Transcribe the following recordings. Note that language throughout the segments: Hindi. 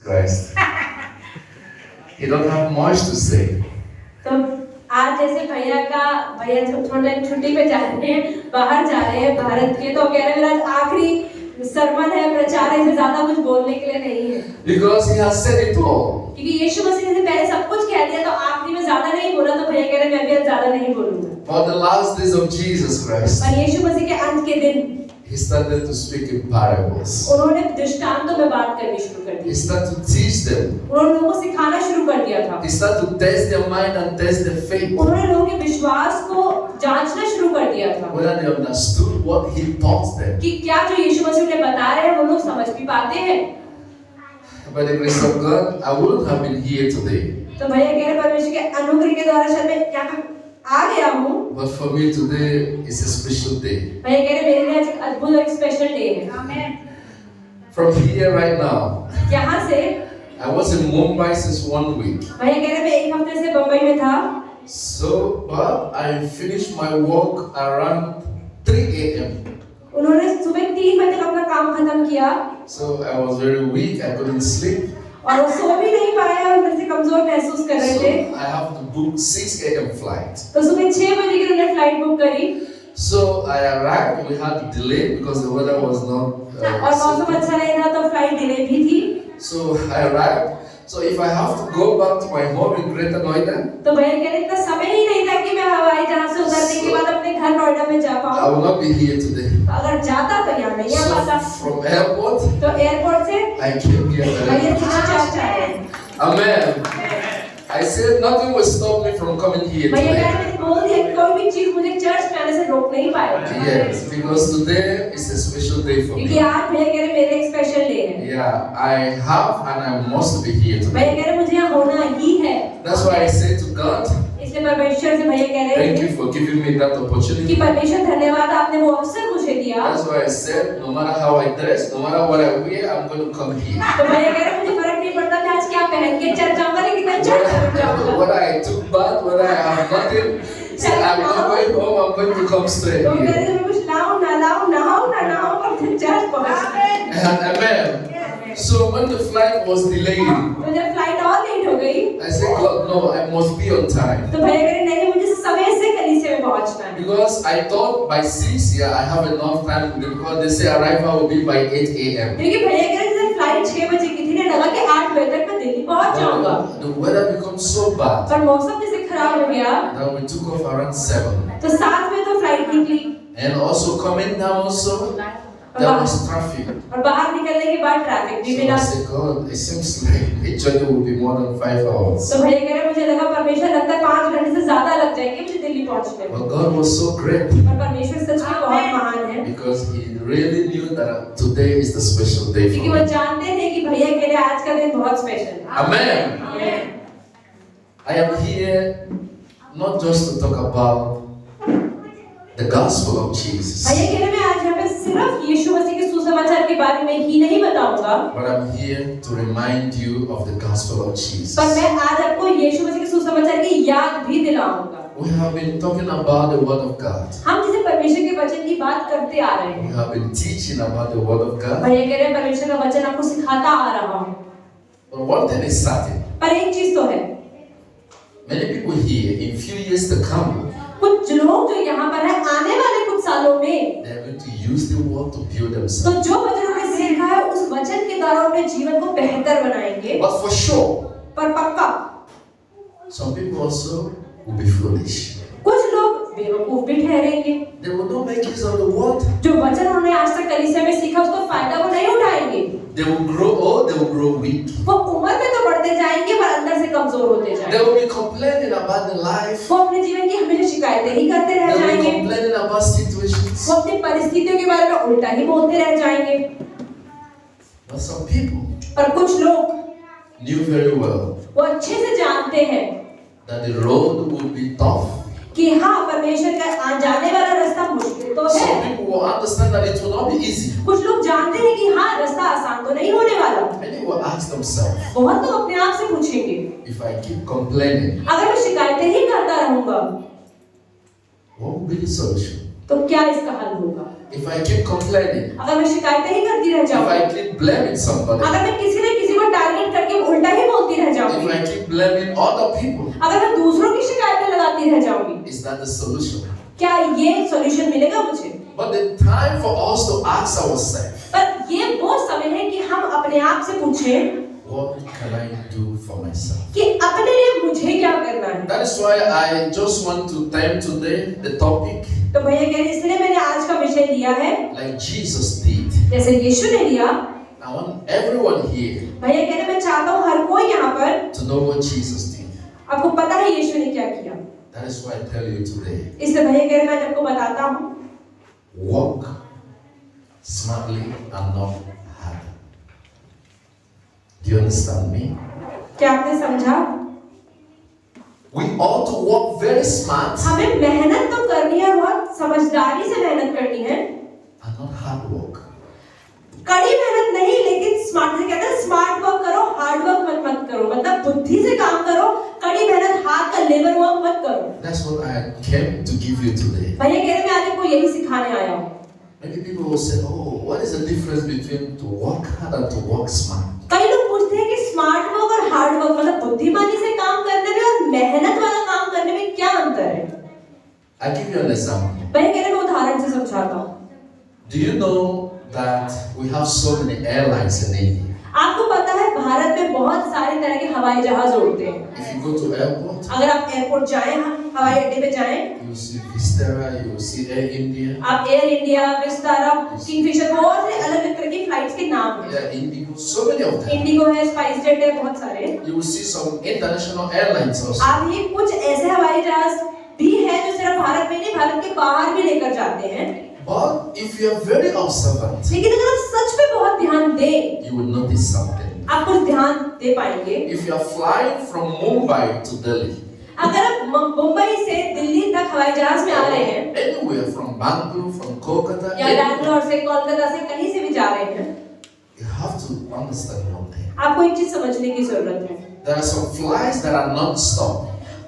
Christ. He don't have much to say. तो आज जैसे भैया थोड़ा छुट्टी पे जा रहे हैं, बाहर जा रहे हैं भारत के, तो कह रहे हैं मेरा आखिरी सरमन है, प्रचार है, ज्यादा कुछ बोलने के लिए नहीं है। Because he has said it all. क्योंकि यीशु मसीह ने पहले सब कुछ कह दिया, तो आखिरी में ज्यादा नहीं बोला, तो भैया कह रहे हैं मैं भी ज्यादा नहीं बोलूंगा। For the last days of Jesus Christ, और यीशु मसीह के अंत के दिन he started to speak in parables. उन्होंने दृष्टांतों में बात करनी शुरू कर दी। He started to teach them. उन्होंने लोगों को सिखाना शुरू कर दिया था। He started to test their mind and test their faith. उन्होंने लोगों के विश्वास को जांचना शुरू कर दिया था। Whether they understood what he taught them. कि क्या जो यीशु मसीह उन्हें बता रहे हैं वो लोग समझ भी पाते हैं। By the grace of God, I wouldn't have been here today. तो भैया कह रहे परमेश्वर के अनुग्रह के द्वारा शायद मैं यहाँ पे आ गया हूँ। But for me today is a special day. भैया कह रहे मेरे लिए आज एक अद्भुत और स्पेशल डे है। आमीन। From here right now, यहाँ से I was in Mumbai since 1 week. भैया कह रहे मैं एक हफ्ते से बम्बई में था। So, but I finished my work around 3 a.m. उन्होंने सुबह 3 बजे तक अपना काम खत्म किया। So I was very weak. I couldn't sleep. और वो सो भी नहीं पाए और अंदर से कमजोर महसूस कर रहे थे। So I have to book 6 a.m. flight. तो सुबह 6 बजे की उन्होंने फ्लाइट बुक करी। So I arrived. We had to delay because the weather was not. और मौसम अच्छा नहीं था तो फ्लाइट डिले भी थी। So I arrived. So if I have to go back to my home in Greater Noida, तो भैया कह रहे इतना समय ही नहीं था कि मैं हवाई जहाज से उतरने के बाद अपने घर नोएडा में जा पाऊँ। I will not be here today. अगर जाता तो यहाँ नहीं आ So पाता। from airport, तो एयरपोर्ट से I came here. भैया सीधा चर्च आए। Amen. I said nothing will stop me from coming here भैया कह today. रहे बोल दिया कोई भी चीज मुझे चर्च में आने से रोक नहीं पाएगी। Yes, because today is a special day for क्योंकि me. आज भैया कह रहे मेरे एक स्पेशल डे है। Yeah, I have and I must be here today. भैया कह रहे मुझे यहाँ होना ही है। That's why I say to God, इसलिए परमेश्वर से भैया कह रहे thank you हैं for giving me that कि opportunity. परमेश्वर धन्यवाद आपने वो अवसर मुझे दिया। That's why I said, no matter how I dress, no matter what I wear, I'm going to come here. तो भैया कह रहे मुझे फर्क नहीं पड़ता मैं आज क्या पहन के चर्च जाऊंगा, लेकिन मैं चर्च जरूर जाऊंगा। Whether I took bath, whether I have nothing, say I'm not going home, I'm going to come straight तो कह here. रहे मैं कुछ लाऊं ना लाऊं, नहाऊं ना नहाऊं, पर फिर चर्च पहुंच। Amen. So when the flight was delayed, तो जब फ्लाइट और लेट हो गई, I said, God, no, I must be on time. तो भैया कह रहे नहीं मुझे समय से कलीसिया में पहुंचना है। Because I thought by 6 here I have enough time because they say arrival will be by 8 a.m. क्योंकि भैया कह रहे जब फ्लाइट 6 बजे की थी ना, लगा कि 8 बजे तक मैं दिल्ली पहुंच जाऊंगा। The weather becomes so bad पर मौसम जैसे खराब हो गया, that we took off around 7. तो 7 बजे तो फ्लाइट निकली। And also coming down also, there was traffic. और बाहर निकलने के बाद ट्रैफिक भी So मिला। I said, God, it seems like the journey will be more than 5 hours. तो भैया कह रहे मुझे लगा परमेश्वर लगता है 5 घंटे से ज्यादा लग जाएंगे मुझे दिल्ली पहुंचने में। But God was so great और परमेश्वर सच में बहुत महान है, because He really knew that today is the special day क्योंकि for वो me. जानते थे कि भैया के लिए आज का दिन बहुत स्पेशल है। Amen. I am here not just to talk about the gospel of Jesus, भैया कह रहे मैं आज यहाँ पे सिर्फ यीशु मसीह के सुसमाचार के बारे में ही नहीं बताऊंगा, but I'm here to remind you of the gospel of Jesus. पर मैं आज आपको यीशु मसीह के सुसमाचार की याद भी दिलाऊंगा। We have been talking about the word of God. हम जिसे परमेश्वर के वचन की बात करते आ रहे We हैं, have been teaching about the word of God. भैया कह रहे परमेश्वर का वचन आपको सिखाता आ रहा हूँ। But one thing is certain. पर एक चीज तो है, Many people here, in few years to come, कुछ लोग जो यहाँ पर है आने वाले कुछ सालों में, they are going to use the word to build तो themselves. जो वचन उन्होंने सीखा है उस वचन के द्वारा अपने जीवन को बेहतर बनाएंगे। But for sure, पर पक्का some people also will be foolish. कुछ लोग बेवकूफ भी ठहरेंगे। They will not make use of the word. जो वचन उन्होंने आज तक कलीसिया में सीखा उसका फायदा वो नहीं उठाएंगे। They will grow old, they will grow weak. वो उम्र में तो बढ़ते जाएंगे पर अंदर से कमजोर होते They जाएंगे। will be complaining about the life. वो अपने जीवन की हमेशा शिकायतें ही करते रह They will be जाएंगे। complaining about situations. वो अपनी परिस्थितियों के बारे में उल्टा ही बोलते रह जाएंगे। But some people पर कुछ लोग knew very well वो अच्छे से जानते हैं that the road would be tough. कि हाँ परमेश्वर का जाने वाला रास्ता मुश्किल तो है। Some people will understand that it will not be easy. कुछ लोग जानते हैं कि हाँ रास्ता आसान तो नहीं होने वाला। Many will ask themselves, बहुत लोग अपने आप से पूछेंगे, if I keep complaining, अगर मैं शिकायतें ही करता रहूंगा what will be the solution? तो क्या इसका हल होगा? If I keep complaining, अगर मैं शिकायतें ही करती रह if जाऊं, I keep blaming somebody, अगर मैं किसी न किसी को टारगेट blaming other people, अगर मैं दूसरों की शिकायतें लगाती रह जाऊंगी, is that the solution? क्या ये सॉल्यूशन मिलेगा मुझे? But the time for us to ask ourselves, पर ये वो समय है कि हम अपने आप से पूछें what can I do for myself? कि अपने लिए मुझे क्या करना है। That is why I just want to time today the topic तो भैया कह रहे इसलिए मैंने आज का विषय लिया है like Jesus did. जैसे यीशु ने लिया। I want everyone here भैया कह रहे मैं चाहता हूँ हर कोई यहाँ पर to know what Jesus did. आपको पता है यीशु ने क्या किया। That is why I tell you today, इसलिए भैया कह रहे मैं आपको बताता हूँ walk smartly and not hard. Do you understand me? क्या आपने समझा? We ought to walk very smart हमें मेहनत तो करनी है, बहुत समझदारी से मेहनत करनी है, and not hard work. कड़ी मेहनत नहीं, लेकिन स्मार्ट से कहते हैं स्मार्ट वर्क करो, हार्ड वर्क मत करो। मतलब बुद्धि से काम करो, कड़ी मेहनत हाथ का लेबर वर्क मत करो। That's what I came to give you today. भैया कह रहे मैं आज आपको यही सिखाने आया हूँ। Maybe people will say, oh, what is the difference between to work hard and to work smart? कई लोग पूछते हैं कि स्मार्ट वर्क और हार्ड वर्क मतलब बुद्धिमानी से काम करने में और मेहनत वाला काम करने में क्या अंतर है? I'll give you an example. भैया कह रहे मैं उदाहरण से समझाता हूँ। Do you know that we have so many airlines in India? आपको पता है भारत में बहुत सारे तरह के हवाई जहाज उड़ते हैं। If you go to airport, अगर आप एयरपोर्ट जाएं, हवाई अड्डे पे जाएं, you see Vistara, you see Air India, आप एयर इंडिया, विस्तारा, किंगफिशर, बहुत से अलग-अलग तरह की फ्लाइट्स के नाम हैं। yeah, Indigo, so many of them. Indigo है, स्पाइस जेट है, बहुत सारे। You will see some international airlines also. आप ये कुछ ऐसे हवाई जहाज भी हैं जो सिर्फ भारत में नहीं, भारत के बाहर भी लेकर जाते हैं। But if you are very observant, लेकिन अगर आप सच में बहुत ध्यान दें, you will notice something. आप कुछ ध्यान दे पाएंगे। If you are flying from Mumbai to Delhi, अगर आप मुंबई से दिल्ली तक हवाई जहाज में आ रहे हैं, anywhere from Bangalore, from Kolkata, या बैंगलोर से, कोलकाता से, कहीं से भी जा रहे हैं, you have to understand one thing. आपको एक चीज समझने की जरूरत है। There are some flights that are non-stop.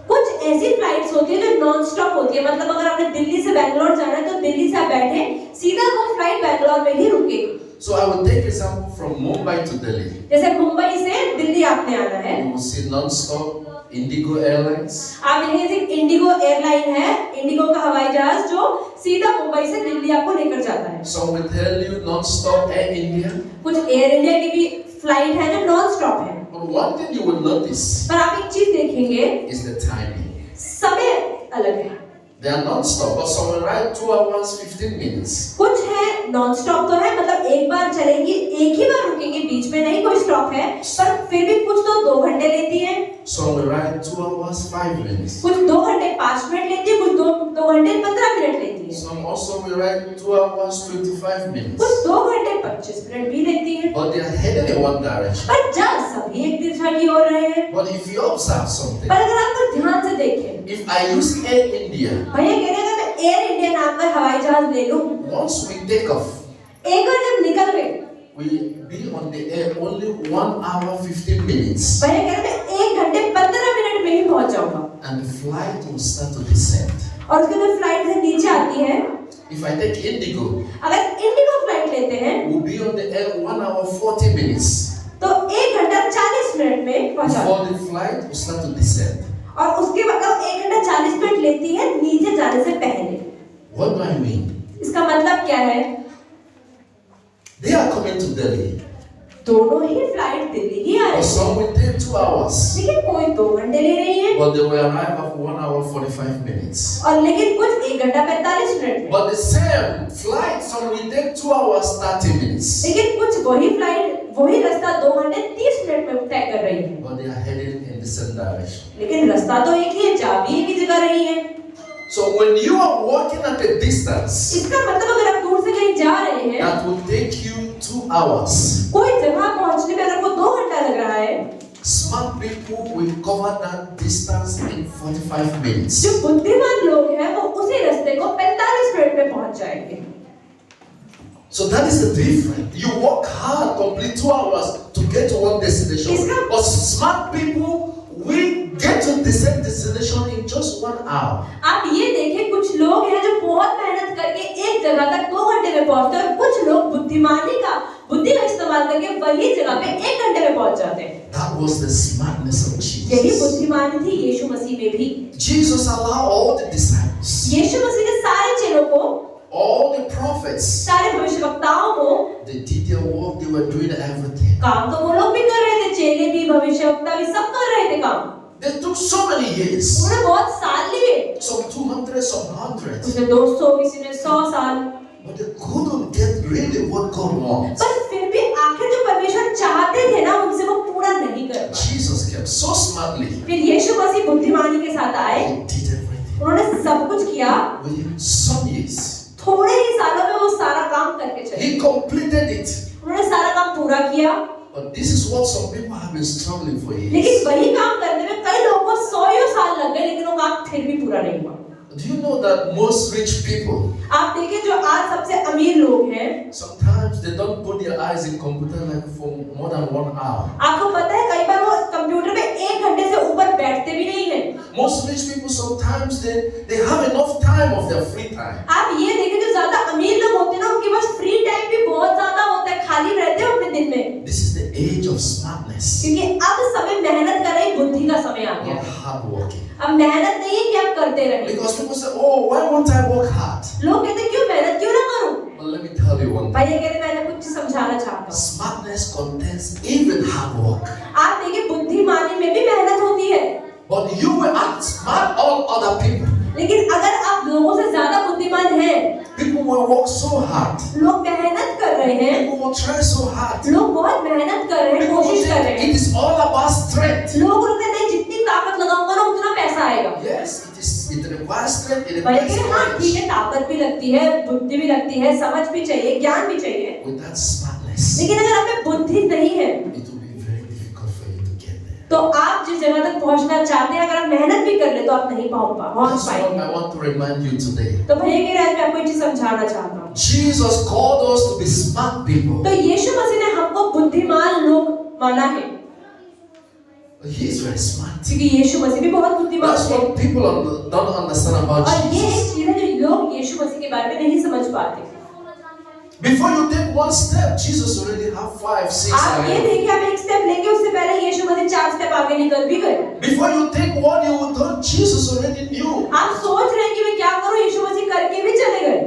कुछ ऐसी फ्लाइट्स होती है जो नॉन स्टॉप होती है। मतलब अगर आपने दिल्ली से बैंगलोर जाना है तो दिल्ली से आप बैठे सीधा वो फ्लाइट बैंगलोर में ही रुकेगी। So I will take example from Mumbai to Delhi. जैसे मुंबई से दिल्ली आपने आना है, You will see non-stop Indigo Airlines. आप देखेंगे इंडिगो एयरलाइन है, इंडिगो का हवाई जहाज जो सीधा मुंबई से दिल्ली आपको लेकर जाता है। Some will tell you non-stop Air India. कुछ एयर इंडिया की भी फ्लाइट है जो नॉन स्टॉप है। But one thing you will notice पर आप एक चीज देखेंगे, is the timing. समय अलग है। They are non-stop, but some will ride 2 hours 15 minutes. कुछ है नॉन स्टॉप तो है, मतलब एक बार चलेंगी, एक ही बार रुकेंगे, बीच में नहीं कोई स्टॉप है, पर फिर भी कुछ तो 2 घंटे लेती है, Some will ride 2 hours 5 minutes. कुछ 2 घंटे 5 मिनट लेती है, कुछ 2 घंटे 15 मिनट लेती है, Some also will ride 2 hours 25 minutes. कुछ 2 घंटे 25 मिनट भी लेती है। But they are headed in one direction. पर जब सभी एक दिशा की ओर रहे हैं, But if you observe something, पर अगर आप कुछ ध्यान से देखें, if I use Air India, भैया कह रहे हैं अगर मैं एयर इंडिया नाम का हवाई जहाज ले लूं, once we take off, एक बार जब निकल गए, we be on the air only 1 hour 15 minutes. भैया कह रहे हैं मैं 1 घंटे 15 मिनट में ही पहुंच जाऊंगा, And the flight will start to descend. और उसके बाद फ्लाइट से नीचे आती है। If I take Indigo, अगर इंडिगो फ्लाइट लेते हैं we'll be on the air 1 hour 40 minutes. तो 1 घंटा 40 मिनट में पहुंचा, Before the flight will start to descend. और उसके बाद 1 घंटा 40 मिनट लेती है नीचे जाने से पहले। What do I mean? इसका मतलब क्या है? They are coming to Delhi. दोनों ही फ्लाइट दिल्ली ही आ Or रही है, some will take 2 hours. लेकिन कोई 2 घंटे ले रही है, But they will arrive after 1 hour 45 minutes. और लेकिन कुछ 1 घंटा 45 मिनट में, But the same flight, some will take 2 hours 30 minutes. लेकिन कुछ वही फ्लाइट वही रास्ता 2 घंटे 30 मिनट में तय कर रही है, But they are headed in the same direction. लेकिन रास्ता तो एक ही है, जा भी एक ही जगह रही है। So when you are walking at a distance इसका मतलब अगर आप दूर से कहीं जा रहे हैं, that will take you 2 hours, कोई जगह पहुंचने में अगर आपको 2 घंटा लग रहा है, smart people will cover that distance in 45 minutes. जो बुद्धिमान लोग हैं वो उसी रास्ते को 45 मिनट में पहुंच जाएंगे। So that is the difference. You work hard, complete 2 hours to get to one destination. But smart people will get to the same destination in just 1 hour. आप ये देखें कुछ लोग हैं जो बहुत मेहनत करके एक जगह तक 2 घंटे में पहुंचते हैं, और कुछ लोग बुद्धि का इस्तेमाल करके वही जगह पे 1 घंटे में पहुंच जाते हैं। That was the smartness of यही Jesus. बुद्धिमानी थी यीशु मसीह में भी। Jesus allowed all the disciples, यीशु मसीह ने सारे चेलों को, all the prophets, सारे भविष्यवक्ताओं को, they did their work, they were doing everything. काम तो वो लोग भी कर रहे थे, चेले भी, भविष्यवक्ता भी, सब कर रहे थे काम। They took so many years, उन्होंने बहुत साल लिए, some 200, some 100, उसने 200, किसी ने 100 साल, but they couldn't get really what God wants. पर फिर भी आखिर जो परमेश्वर चाहते थे ना, उनसे वो पूरा नहीं कर पाए। Jesus came so smartly. फिर यीशु मसीह बुद्धिमानी के साथ आए, He did everything. उन्होंने सब कुछ किया, Within some years, थोड़े ही सालों में वो सारा काम करके चले, He completed it. उन्होंने सारा काम पूरा किया। But this is what some people have been struggling for years. लेकिन वही काम करने में कई लोगों को 100 साल लग गए, लेकिन वो काम फिर भी पूरा नहीं हुआ। Do you know that most rich people, आप देखिए जो आज सबसे अमीर लोग हैं, sometimes they don't put their eyes in computer like for more than 1 hour. आपको पता है कई बार वो कंप्यूटर में 1 घंटे से ऊपर बैठते भी नहीं हैं। Most rich people sometimes they have enough time of their free time. आप ये देखिए जो ज्यादा अमीर लोग होते हैं ना, उनके पास फ्री टाइम भी बहुत ज्यादा होता है, खाली रहते हैं अपने दिन में। This is the age of smartness, क्योंकि अब समय मेहनत का नहीं, बुद्धि का समय आ गया। not hard working. अब मेहनत नहीं है कि आप करते रहें। Because people say, oh, why won't I work hard? लोग कहते हैं क्यों मेहनत क्यों ना करूं? But let me tell you one thing. भाई ये कहते हैं, मैं कुछ समझाना चाहता हूँ। Smartness contains even hard work. आप देखिए बुद्धिमानी में भी मेहनत होती है, But you will outsmart all other people. लेकिन अगर आप लोगों से ज्यादा बुद्धिमान हैं, People will work so hard. लोग मेहनत कर रहे हैं, People will try so hard. लोग बहुत मेहनत कर रहे हैं, People कोशिश कर रहे think हैं। it is all about strength. लोग कहते हैं नहीं, जितनी ताकत लगाऊंगा ना उतना पैसा आएगा। Yes, it requires strength, it भाई requires हाँ ठीक courage. है, ताकत भी लगती है, बुद्धि भी लगती है, समझ भी चाहिए, ज्ञान भी चाहिए, Without smartness, लेकिन अगर आप में बुद्धि नहीं है it will be very difficult for you to get there. तो आप जिस जगह तक पहुंचना चाहते हैं, अगर आप मेहनत भी कर ले तो आप नहीं पहुंच That's what पाएंगे। I want to remind you today. तो भैया की रात में आपको एक चीज समझाना चाहता हूँ। Jesus called us to be smart people. तो यीशु मसीह ने हमको बुद्धिमान लोग माना है, He is very smart. क्योंकि यीशु मसीह भी बहुत बुद्धिमान That's है। what people don't understand about और ये एक Jesus. चीज है जो लोग यीशु मसीह के बारे में नहीं समझ पाते। Before you take one step, Jesus already have 5, 6, आप ये 7. देखिए, आप एक स्टेप लेंगे, उससे पहले यीशु मसीह 4 स्टेप आगे निकल भी गए। Before you take one, you will do. Jesus already knew. आप सोच रहे हैं कि मैं क्या करूं, यीशु मसीह करके भी चले गए।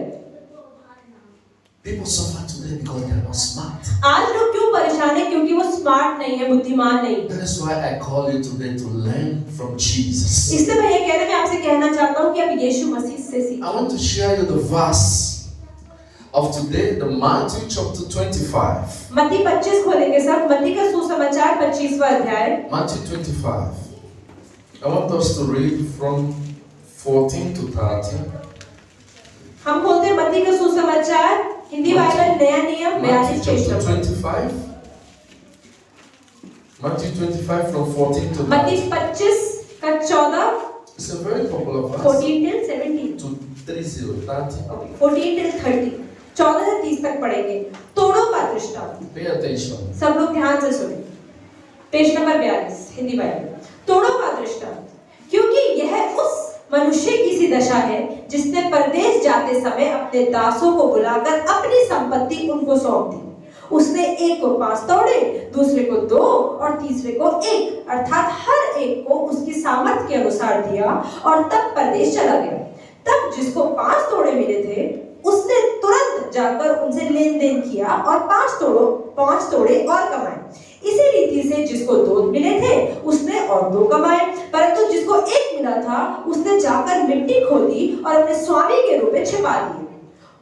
People suffer today because they are not smart. आज लोग क्यों परेशान है? क्योंकि वो स्मार्ट नहीं है, बुद्धिमान नहीं। That is why I call you today to learn from Jesus. इसलिए मैं ये कहने में आपसे कहना चाहता हूँ कि आप यीशु मसीह से सीखें। I want to share you the verse of today, the Matthew chapter 25. मत्ती 25 खोलेंगे सब, मत्ती का सुसमाचार 25वां अध्याय। Matthew 25. I want us to read from 14 to 30. हम खोलते हैं मत्ती का सुसमाचार, हिंदी बाइबल नया नियम 42 page Matthew number. 25. Matthew 25 from 14 to मत्ती 30. 25 का 14, It's a very popular verse. 14 till 17, To 30. Okay 14 till 30, 14 से 30 तक पढ़ेंगे। तोड़ों का दृष्टांत। Pay attention. सब लोग ध्यान से सुने। Page number 42 Hindi Bible. तोड़ों का दृष्टांत, क्योंकि यह उस मनुष्य की सी दशा है जिसने परदेश जाते समय अपने दासों को बुलाकर अपनी संपत्ति उनको सौंप दी। उसने एक को 5 तोड़े, दूसरे को 2 और तीसरे को 1, अर्थात हर एक को उसकी सामर्थ्य के अनुसार दिया और तब परदेश चला गया। तब जिसको 5 तोड़े मिले थे उसने तुरंत जाकर उनसे लेन देन किया और 5 तोड़े और कमाए। इसी रीति से जिसको 2 मिले थे उसने और 2 कमाए, परंतु जिसको 1 मिला था उसने जाकर मिट्टी खोदी और अपने स्वामी के रूप में छिपा दी।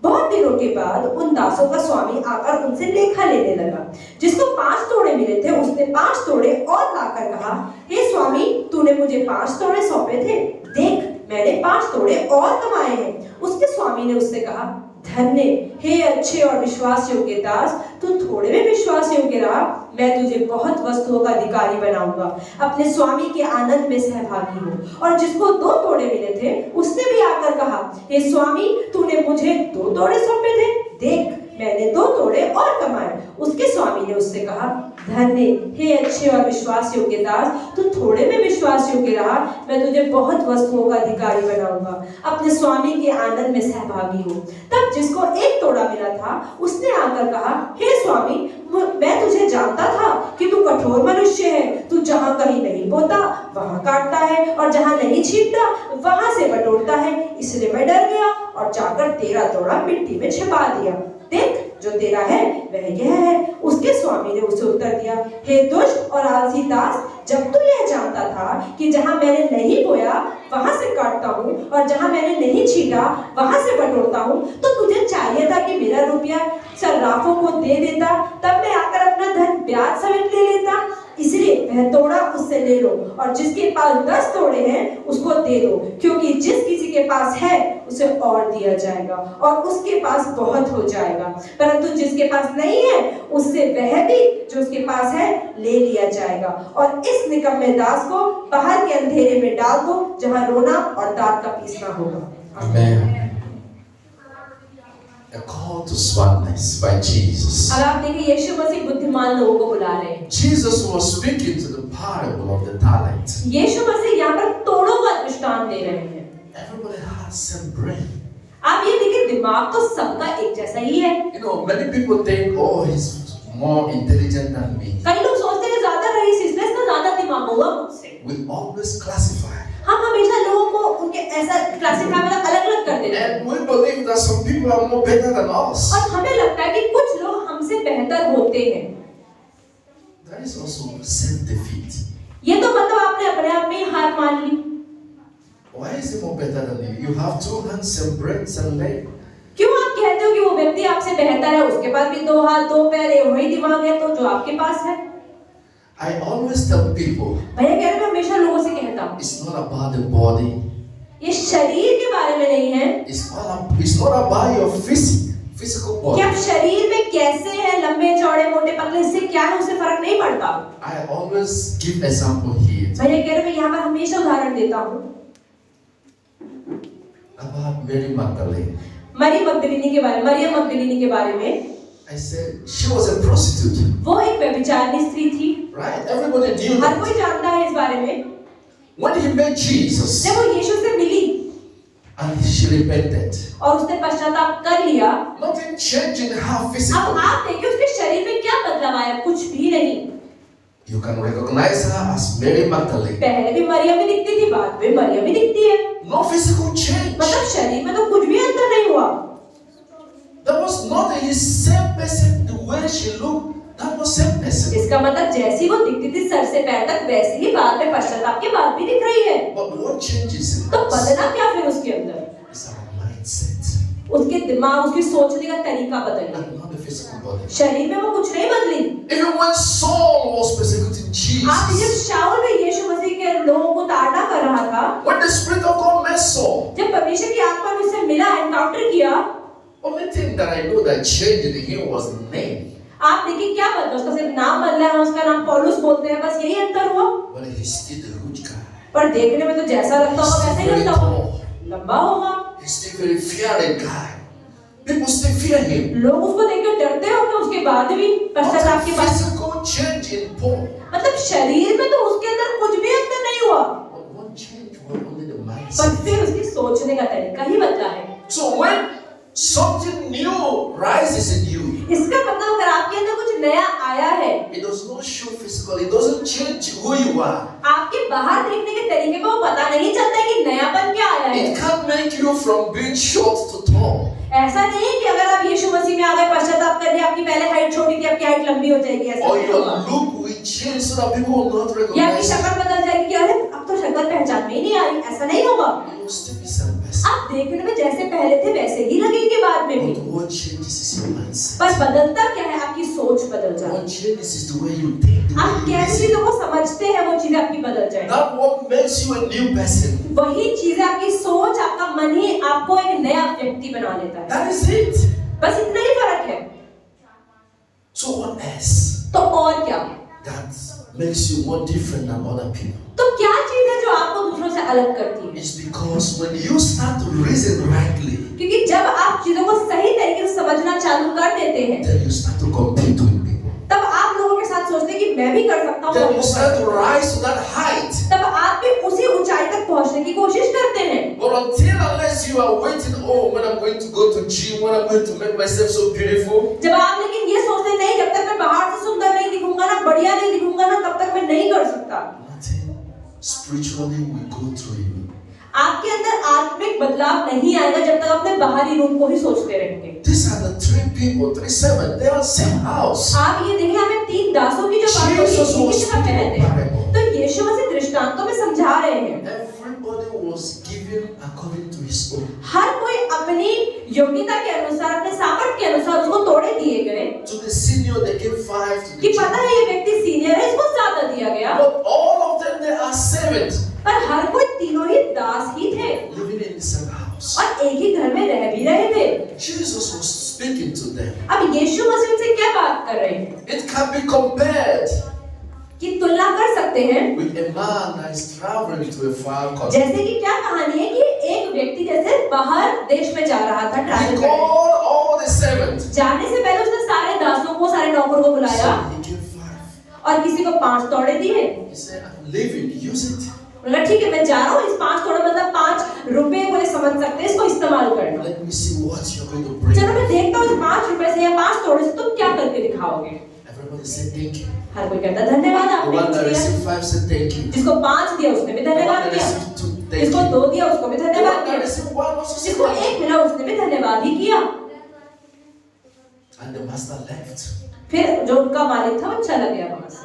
बहुत दिनों के बाद उन दासों का स्वामी आकर उनसे लेखा लेने लगा। जिसको 5 तोड़े मिले थे उसने 5 तोड़े और लाकर कहा, हे स्वामी, तूने मुझे 5 तोड़े सौंपे थे, देख मैंने 5 तोड़े और कमाए हैं। उसके स्वामी ने उससे कहा, धन्य हे अच्छे और विश्वास योग्य दास, तू थोड़े में विश्वास योग्य रहा, मैं तुझे बहुत वस्तुओं का अधिकारी बनाऊंगा। अपने स्वामी के आनंद में सहभागी हो। और जिसको 2 तोड़े मिले थे उसने भी आकर कहा, हे स्वामी, तूने मुझे 2 तोड़े सौंपे थे, देख मैंने 2 तोड़े और कमाए। उसके स्वामी ने उससे कहा, धन्य हे अच्छे और विश्वास योग्य दास, तू थोड़े में विश्वास योग्य रहा, मैं तुझे बहुत वस्तुओं का अधिकारी बनाऊंगा। अपने स्वामी के आनंद में सहभागी हो। तब जिसको 1 तोड़ा मिला था उसने आकर कहा, हे स्वामी, मैं तुझे जानता था कि तू कठोर मनुष्य है, तू जहाँ कहीं नहीं बोता वहाँ काटता है और जहाँ नहीं छींटता वहाँ से बटोरता है। इसलिए मैं डर गया और जाकर तेरा तोड़ा मिट्टी में छिपा दिया। देख, जो तेरा है वह यह है। उसके स्वामी ने उसे उत्तर दिया, हे दुष्ट और आलसी दास, जब तू यह जानता था कि जहाँ मैंने नहीं बोया वहाँ से काटता हूँ और जहाँ मैंने नहीं छींटा वहाँ से बटोरता हूँ, तो तुझे चाहिए था कि मेरा रुपया सर्राफों को दे देता, तब मैं आकर अपना धन ब्याज समेत ले लेता। इसलिए वह तोड़ा उससे ले लो और जिसके पास 10 तोड़े हैं उसको दे दो, क्योंकि जिस किसी के पास है उसे और दिया जाएगा और उसके पास बहुत हो जाएगा, परंतु जिसके पास नहीं है उससे वह भी जो उसके पास है ले लिया जाएगा। और इस निकम्मे दास को बाहर के अंधेरे में डाल दो, जहाँ रोना और दांत का पीसना होगा। Amen. A call to smartness by Jesus. अब आप देखिए यीशु मसीह बुद्धिमान लोगों को बुला रहे हैं। Jesus was speaking to the parable of the talent. यीशु मसीह यहाँ पर तोड़ों का दृष्टांत दे रहे हैं। Everybody has same brain. आप ये देखिए, दिमाग तो सबका एक जैसा ही है। You know, many people think, oh, he's more intelligent than me. कई लोग सोचते हैं ज्यादा रईस इसलिए इसका ज्यादा दिमाग होगा मुझसे। We always classify. हम हमेशा लोगों को उनके ऐसा क्लासिफाई मतलब अलग अलग कर देते हैं। And we believe that some people are more better than us. और हमें लगता है कि कुछ लोग हमसे बेहतर होते हैं। That is also self-defeat. ये तो मतलब आपने अपने आप में ही हार मान ली। Why is he more better than you? You have 2 hands, and brains, and legs. क्यों आप कहते हो कि वो व्यक्ति आपसे बेहतर है, उसके पास भी 2 हाथ 2 पैर है, वही दिमाग है तो जो आपके पास है। I always tell people, भैया कह रहे मैं हमेशा लोगों से कहता हूँ, it's not about the body. ये शरीर के बारे में नहीं है। It's not about your physical body. कि आप शरीर में कैसे हैं, लंबे चौड़े मोटे पतले, इससे क्या है उससे फर्क नहीं पड़ता। I always give example here. भैया कह रहे मैं यहाँ पर हमेशा उदाहरण देता हूँ About Mary Magdalene. मरियम मगदलीनी के बारे में। I said she was a prostitute. वो एक व्यभिचारिणी स्त्री थी। Right? Everybody knew her that. कोई जानता है इस बारे में। When he met Jesus जब वो यीशु से मिली and she repented, और उसने पश्चाताप कर लिया, nothing changed in her अब physically. आप देखिए उसके शरीर में क्या बदलाव आया, कुछ भी नहीं। You can recognize her as Mary Magdalene. पहले भी मरियम ही दिखती थी, बाद में मरियम ही दिखती है। No physical change. मतलब शरीर में तो कुछ भी अंतर नहीं हुआ। That was not the same person. The way she looked, that was same person. इसका मतलब जैसी वो दिखती थी सर से पैर तक, वैसी ही बाद में पश्चाताप के बाद भी दिख रही है। But what changes in तो us बदला क्या फिर उसके अंदर? is our mindset, उसके दिमाग, उसकी सोचने का तरीका बदल गया। and not the physical body. शरीर में वो कुछ नहीं बदली। Even when Saul was persecuting आप जब Jesus, शाऊल में यीशु मसीह के लोगों को ताड़ना कर रहा था, when the Spirit of God met Saul, जब परमेश्वर की आत्मा ने उससे मिला, एनकाउंटर किया, only thing that I know that changed in him was the name. आप देखिए क्या बदला, उसका सिर्फ नाम बदला है, उसका नाम पौलुस बोलते हैं, बस यही अंतर हुआ। But he's still a huge guy. पर देखने में तो जैसा लगता होगा वैसा ही लगता होगा, लंबा होगा। He's still very fearing guy. People still fear him. लोग उसको देखकर डरते होंगे उसके बाद भी, पश्चाताप Not के a बाद। physical change in Paul. मतलब शरीर में तो उसके अंदर कुछ भी अंतर नहीं हुआ, But one change was only the पर mindset. फिर उसकी सोचने का तरीका ही बदला है। So when something new rises in you, इसका मतलब अगर आपके अंदर कुछ नया आया है, it does not show physically. It doesn't change who you are. आपके बाहर देखने के तरीके में वो पता नहीं चलता कि नयापन क्या आया है। It can't make you from being short to tall. ऐसा नहीं है कि अगर आप यीशु मसीह में आ गए, पश्चाताप कर लिया, आपकी पहले हाइट छोटी थी, आपकी हाइट लंबी हो जाएगी, ऐसा Or नहीं your होगा। look will change so that people will not या आपकी recognize you. शक्ल बदल जाएगी कि अरे अब तो शक्ल पहचान में ही नहीं आ रही, ऐसा नहीं होगा। You will still be same person. आप देखने में जैसे पहले थे वैसे ही लगेंगे बाद में भी, But what changes is your mindset. पर बदलता क्या है, आपकी सोच बदल जाए। What changes is the way you think, the आप way you कैसी listen. चीजों को समझते हैं वो चीजें आपकी बदल जाए। That what makes you a new person. वही चीजें, आपकी सोच, आपका मन ही आपको एक नया व्यक्ति बना लेता है। That is it. बस इतना ही फर्क है। So what else तो और क्या, that makes you more different than other people? तो क्या चीज है जो आपको दूसरों से अलग करती है? It's because when you start to reason rightly, क्योंकि जब आप चीजों को सही तरीके से समझना चालू कर देते हैं, then you start to compete with people. तब आप लोगों के साथ सोचते हैं कि मैं भी कर सकता हूँ, Then you start to rise to that height. तब आप भी उसी ऊंचाई तक पहुंचने की कोशिश करते हैं। But unless you are waiting, oh, when I'm going to go to gym, when I'm going to make myself so beautiful, जब आप लेकिन ये सोचते नहीं, जब तक मैं बाहर से सुंदर नहीं दिखूंगा ना, बढ़िया नहीं दिखूंगा ना तब तक मैं नहीं कर सकता। Nothing spiritually will go through you. आपके अंदर आत्मिक बदलाव नहीं आएगा जब तक अपने बाहरी रूप को ही सोचते रहेंगे। These are the three people, 3 7. They are same house. आप ये देखिए, हमें 3 दासों की जो बात होती है इसी की जगह पे रहते हैं। तो यीशु मसीह दृष्टांतों में समझा रहे हैं। Everybody was given according to his own. हर कोई अपनी योग्यता के अनुसार, अपने सामर्थ्य के अनुसार उसको तोड़े दिए गए। To the senior they gave 5. To कि the पता है ये व्यक्ति सीनियर है, इसको ज्यादा दिया गया। but all of them they are servants. पर हर कोई तीनों ही दास ही थे Living in the same house. और एक ही घर में रह भी रहे थे। Jesus was speaking to them. अब यीशु मसीह से क्या बात कर रहे हैं? It can be compared कि तुलना कर सकते हैं with a man that is traveling to a far country. जैसे कि क्या कहानी है कि एक व्यक्ति जैसे बाहर देश में जा रहा था, He ट्रैवल कर called all the servants. जाने से पहले उसने सारे दासों को, सारे नौकरों को बुलाया So he gave 5. और किसी को 5 तोड़े दिए। He said, I'm leaving, use it. बोला ठीक है मैं जा रहा हूँ, इस 5 तोड़े मतलब 5 रुपए को समझ सकते हैं, इसको इस्तेमाल करना। Let me see what you're going to bring. चलो मैं देखता हूँ इस 5 रुपए से या 5 तोड़े से तुम क्या करके दिखाओगे। Everybody said thank you. हर कोई कहता धन्यवाद The आपने one that कुछ दिया। received 5 said thank you. जिसको 5 दिया उसने भी The one धन्यवाद that दिया, received 2, thank जिसको you. 2 दिया उसको भी The धन्यवाद one that दिया, received 1 also said जिसको thank 1 मिला उसने भी धन्यवाद ही किया। you. And the master left. फिर जो उनका मालिक था वो चला गया वहां से।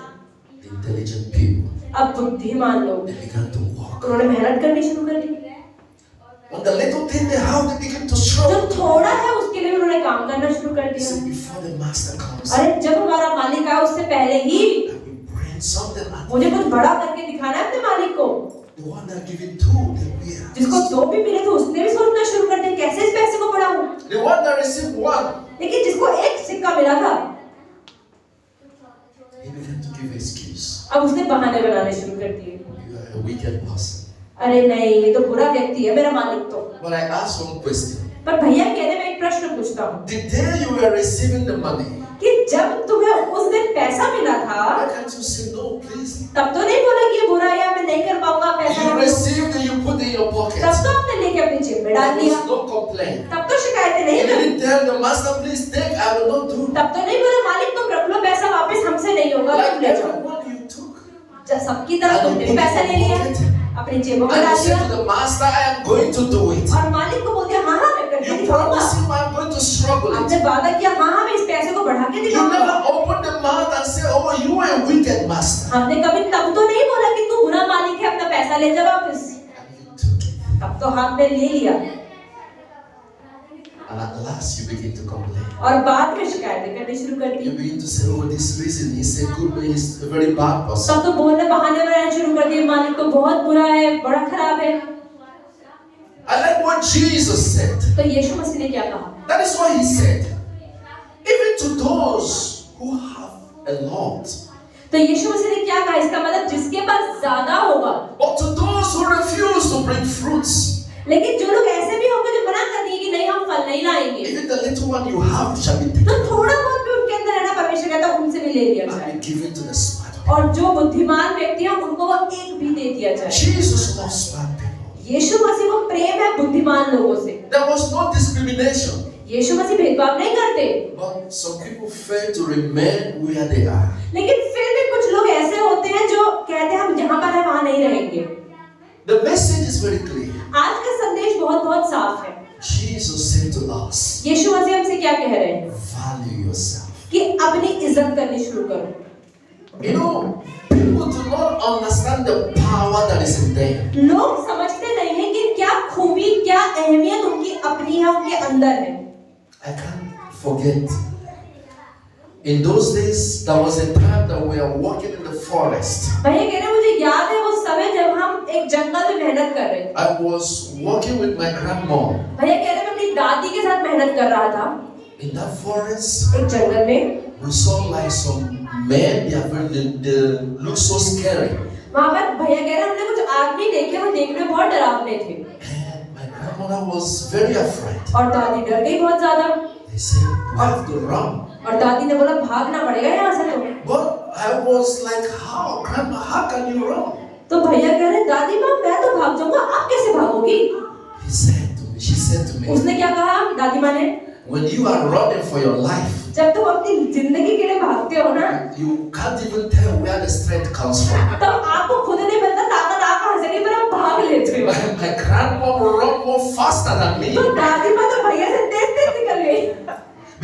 The intelligent people, अब बुद्धिमान लोग they began to walk. उन्होंने मेहनत करनी शुरू कर दी। On the little thing they have, they begin to जो struggle. थोड़ा है उसके लिए उन्होंने काम करना शुरू कर He दिया। said, before the master comes, अरे जब हमारा मालिक आए उससे पहले ही I will bring something out. मुझे कुछ बड़ा करके दिखाना है अपने मालिक को। The one that gave it 2, they will. जिसको 2 भी मिले थे उसने भी सोचना शुरू कर दिया कैसे इस पैसे को बढ़ाऊं। The one that received 1, लेकिन जिसको 1 सिक्का मिला था he began to give excuse. अब उसने बहाने बनाने शुरू कर दिए। You are a wicked person. अरे नहीं ये तो बुरा व्यक्ति है मेरा मालिक तो। But I asked one question. पर भैया कहने में एक प्रश्न पूछता हूँ The day you were receiving the money, कि जब तुम्हें उस दिन पैसा मिला था why can't you say no, please? तब तो नहीं बोला कि ये बुरा है या मैं नहीं कर पाऊंगा पैसा। You received and you put it in your pocket. तब तो आपने लेके अपनी जेब में डाल There दिया। was no complaint. तब तो शिकायतें You नहीं की। didn't tell the master, please take, I will not do. तब तो नहीं बोला मालिक तुम रख लो पैसा वापस हमसे नहीं होगा तुम Like ले जाओ। everyone you took. सबकी तरह तुमने भी पैसा ले लिया अपनी जेबों में And you डाल said दिया to the master, I am going to do it. और मालिक को बोल दिया हाँ हाँ मैं करके You दिखाऊंगा। promised him I am going to struggle आपने it. वादा किया हाँ हाँ मैं इस पैसे को बढ़ा के You दिखाऊंगा। never opened the mouth and said, oh, you are a wicked master. हमने कभी तब तो नहीं बोला कि तू बुरा मालिक है अपना पैसा ले जा वापस। And you took it. तब तो हाथ में ले लिया And at last you begin to complain. और बाद में शिकायतें करनी शुरू कर You the. begin to say, oh, this reason, he's a good man, he's a very bad person. तब तो बोलने बहाने बनाना शुरू कर दिए मालिक तो बहुत बुरा है बड़ा खराब है। I like what Jesus said. तो यीशु मसीह ने क्या कहा? That is what he said. Even to those who have a lot, तो यीशु मसीह ने क्या कहा? इसका मतलब जिसके पास ज्यादा होगा। but to those who refuse to bring fruits, लेकिन जो लोग ऐसे भी होंगे जो मना कर दिए कि नहीं हम फल नहीं लाएंगे, even the little one you have shall be तो taken थोड़ा बहुत भी उनके अंदर है ना परमेश्वर कहता है उनसे भी ले लिया जाए and be given to the smart one. और जो बुद्धिमान व्यक्ति हैं उनको वो एक भी दे दिया जाए। Jesus loves smart people. यीशु मसीह को प्रेम है बुद्धिमान लोगों से। There was no discrimination, यीशु मसीह भेदभाव नहीं करते, but some people fail to remain where they are. लेकिन फिर भी कुछ लोग ऐसे होते हैं जो कहते हैं हम जहाँ पर है वहाँ नहीं रहेंगे। The message is very clear. आज का संदेश बहुत बहुत साफ है। Jesus said to us, यीशु मसीह हमसे क्या कह रहे हैं value yourself. कि अपनी इज्जत करनी शुरू करो। You know, people do not understand the power that is in them. लोग समझते नहीं हैं कि क्या खूबी क्या अहमियत उनकी अपनी है उनके अंदर है। I can't forget. In those days, there was a time that we were walking in the forest. भैया कह रहे हैं मुझे याद है वो समय जब हम एक जंगल में मेहनत कर रहे थे। I was walking with my grandma. भैया कह रहे हैं मैं अपनी दादी के साथ मेहनत कर रहा था। In that forest, एक जंगल में we saw like some men. They look so scary. वहाँ पर भैया कह रहे हैं हमने कुछ आदमी देखे वो देखने में बहुत डरावने थे। And my grandmother was very afraid. और दादी डर गई बहुत ज्यादा। They said, "We have to run." और दादी ने बोला भागना पड़ेगा यहाँ से तो। But I was like, "How, grandma? How can you run?" तो भैया कह रहे हैं दादी माँ मैं तो भाग जाऊंगा आप कैसे भागोगी? He said to me. She said to me, उसने क्या कहा दादी माँ ने? When you are running for your life, जब तुम अपनी जिंदगी के लिए भागते हो ना, you can't even tell where the strength comes from. तब आपको खुद नहीं पता ताकत आ कहां से, पर आप भाग लेते हो। My grandmom run more faster than me. तो दादी माँ तो भैया से तेज निकल गई।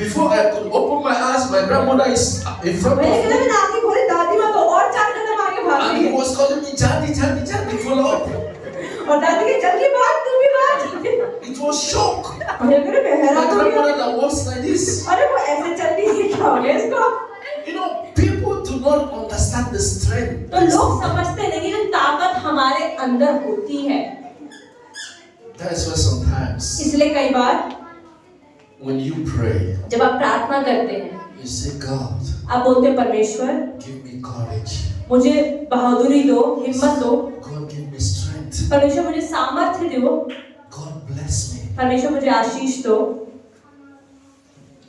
Before I could open my eyes, my grandmother is in front of मैंने me. मैंने आंखें खोली, दादी माँ तो और 4 कदम आगे भाग And रही he है was calling me, Jani, Jani, Jani, follow up. और दादी के चल के भाग, तू भी भाग। It was shock. मैं हैरान My हो गया। grandmother that walks like this. अरे वो ऐसे चलती है, क्या हो गया इसको? You know, people do not understand the strength. तो लोग समझते नहीं कि जो ताकत हमारे अंदर होती है। That is why sometimes इसलिए कई बार when you pray, जब आप प्रार्थना करते हैं, you say, God, आप बोलते हैं परमेश्वर give me courage. मुझे बहादुरी दो, हिम्मत दो, God, give me strength. परमेश्वर मुझे सामर्थ्य दो, God, bless me. परमेश्वर मुझे आशीष दो।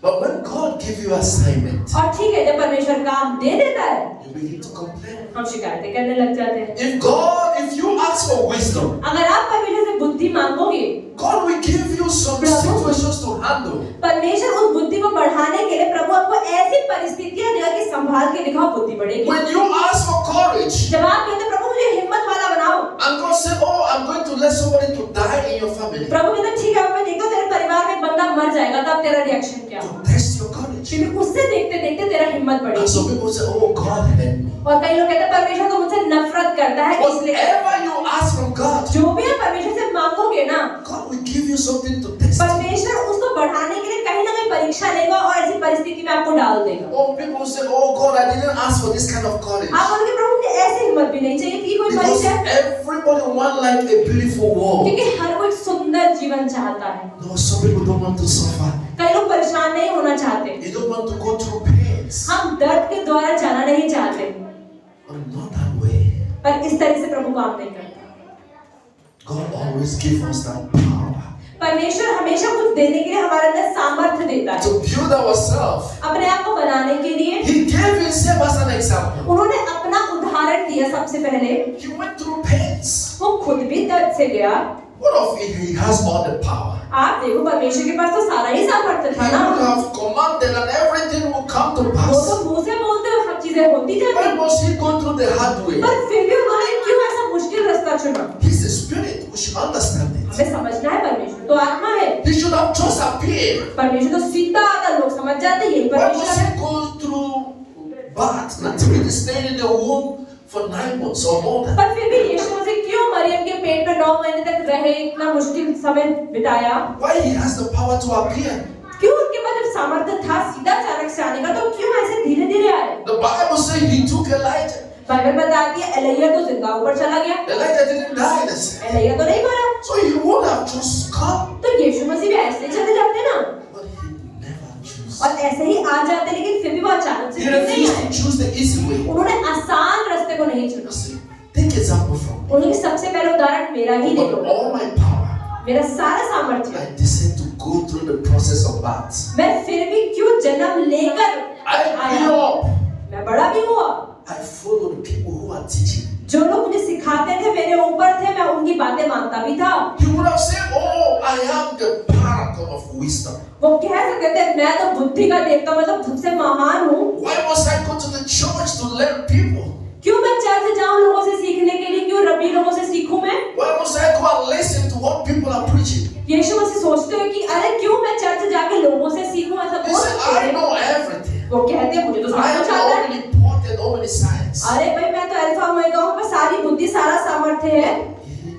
But when God gives you assignment, और ठीक है, जब परमेश्वर काम दे देता है, you begin to complain. हम शिकायतें करने लग जाते हैं। If you ask for wisdom, अगर आप परमेश्वर से बुद्धि मांगोगे, God will give you some situations to handle. परमेश्वर उस बुद्धि को बढ़ाने के लिए प्रभु आपको ऐसी परिस्थितियां देगा कि संभाल के दिखाओ, बुद्धि बढ़ेगी। When you ask for courage, जब आप कहते हैं प्रभु मुझे हिम्मत वाला बनाओ, and God said, "Oh, I'm going to let somebody to die in your family," प्रभु कहते हैं ठीक है, मैं देखता हूं तेरे परिवार में एक बंदा मर जाएगा, तब तेरा रिएक्शन क्या to होगा? test your courage. फिर उससे देखते देखते तेरा हिम्मत And बढ़ेगी। some people say, "Oh, God help me." और कई लोग कहते हैं परमेश्वर तो मुझसे नफरत करता है, इसलिए Whatever you ask from God, जो भी आप परमेश्वर से मांगोगे ना, God will give you something to test. परमेश्वर उसको बढ़ाने के लिए कहीं ना कहीं परीक्षा लेगा और ऐसी परिस्थिति में आपको डाल देगा। Oh, people say, "Oh, God, I didn't ask for this kind of courage." आप बोलोगे प्रभु मुझे ऐसी हिम्मत भी नहीं चाहिए कि कोई Because परीक्षा, everybody want like a beautiful world. क्योंकि हर कोई सुंदर जीवन चाहता है। No, some people don't want to suffer. कई लोग परेशान नहीं होना चाहते, They don't want to go through pains. हम दर्द के द्वारा जाना नहीं चाहते, But not that way. पर इस तरह से प्रभु काम नहीं करता। God always gives us that power परमेश्वर हमेशा कुछ देने के लिए हमारे अंदर सामर्थ्य देता है, to build ourselves. अपने आप को बनाने के लिए। He gave himself as an example. उन्होंने अपना उदाहरण दिया। सबसे पहले He went through pains. वो खुद भी दर्द से गया। What of it? He has all the power. आप देखो परमेश्वर के पास तो सारा ही सामर्थ्य He था ना, would have commanded and everything would come to वो pass. तो मुंह से बोलते हुए सब चीजें होती Why जाती, must he go through the hard way? पर फिर भी उन्होंने क्यों ऐसा मुश्किल रास्ता चुना? He's the spirit. We should understand it. हमें समझना है परमेश्वर तो आत्मा है। He should have just appeared. परमेश्वर तो सीधा आता, लोग समझ जाते यही Why परमेश्वर must है। he go through birth until he stayed in the womb for 9 months or more than? पर फिर भी यीशु मसीह क्यों मरियम के पेट में 9 महीने तक रहे, इतना मुश्किल समय बिताया? Why he has the power to appear? क्यों उनके पास जब सामर्थ्य था सीधा अचानक से आने का, तो क्यों ऐसे धीरे धीरे आए? The Bible says he took Elijah. Bible बताती है एलिया तो जिंदा ऊपर चला गया, Elijah didn't die. They said. Elia तो नहीं मरा, So he would have just come. तो यीशु मसीह भी ऐसे ही चले जाते ना, But he never chose. और ऐसे ही आ जाते, लेकिन फिर भी वो अचानक से He नहीं refused आए। to choose the easy way. उन्होंने आसान रास्ते को नहीं चुना। See, take example from me. उन्होंने सबसे पहले उदाहरण मेरा ही But देखो, all my power, मेरा सारा सामर्थ्य, I decide to go through the process of birth. मैं फिर भी क्यों जन्म लेकर I grew up. मैं बड़ा भी हुआ। I follow the people who are teaching. जो लोग मुझे सिखाते थे, मेरे ऊपर थे, मैं उनकी बातें मानता भी था। He would have said, "Oh, I am the paragon of wisdom. वो कह सकते थे मैं तो बुद्धि का देवता, मतलब सबसे महान हूँ। Why must I go to the church to learn people? क्यों मैं चर्च जाऊँ लोगों से सीखने के लिए? क्यों रबी लोगों से सीखूं मैं? Why must I go and listen to what people are preaching?" यीशु मसीह सोचते हैं कि अरे क्यों मैं चर्च जाके लोगों से सीखूं? ऐसा He बोल said, सकते "I हैं। know everything. वो कहते हैं मुझे तो सब I कुछ know आता all है। many important, all many science." अरे भाई मैं तो अल्फा ओमेगा हूँ, पर सारी बुद्धि सारा सामर्थ्य है। He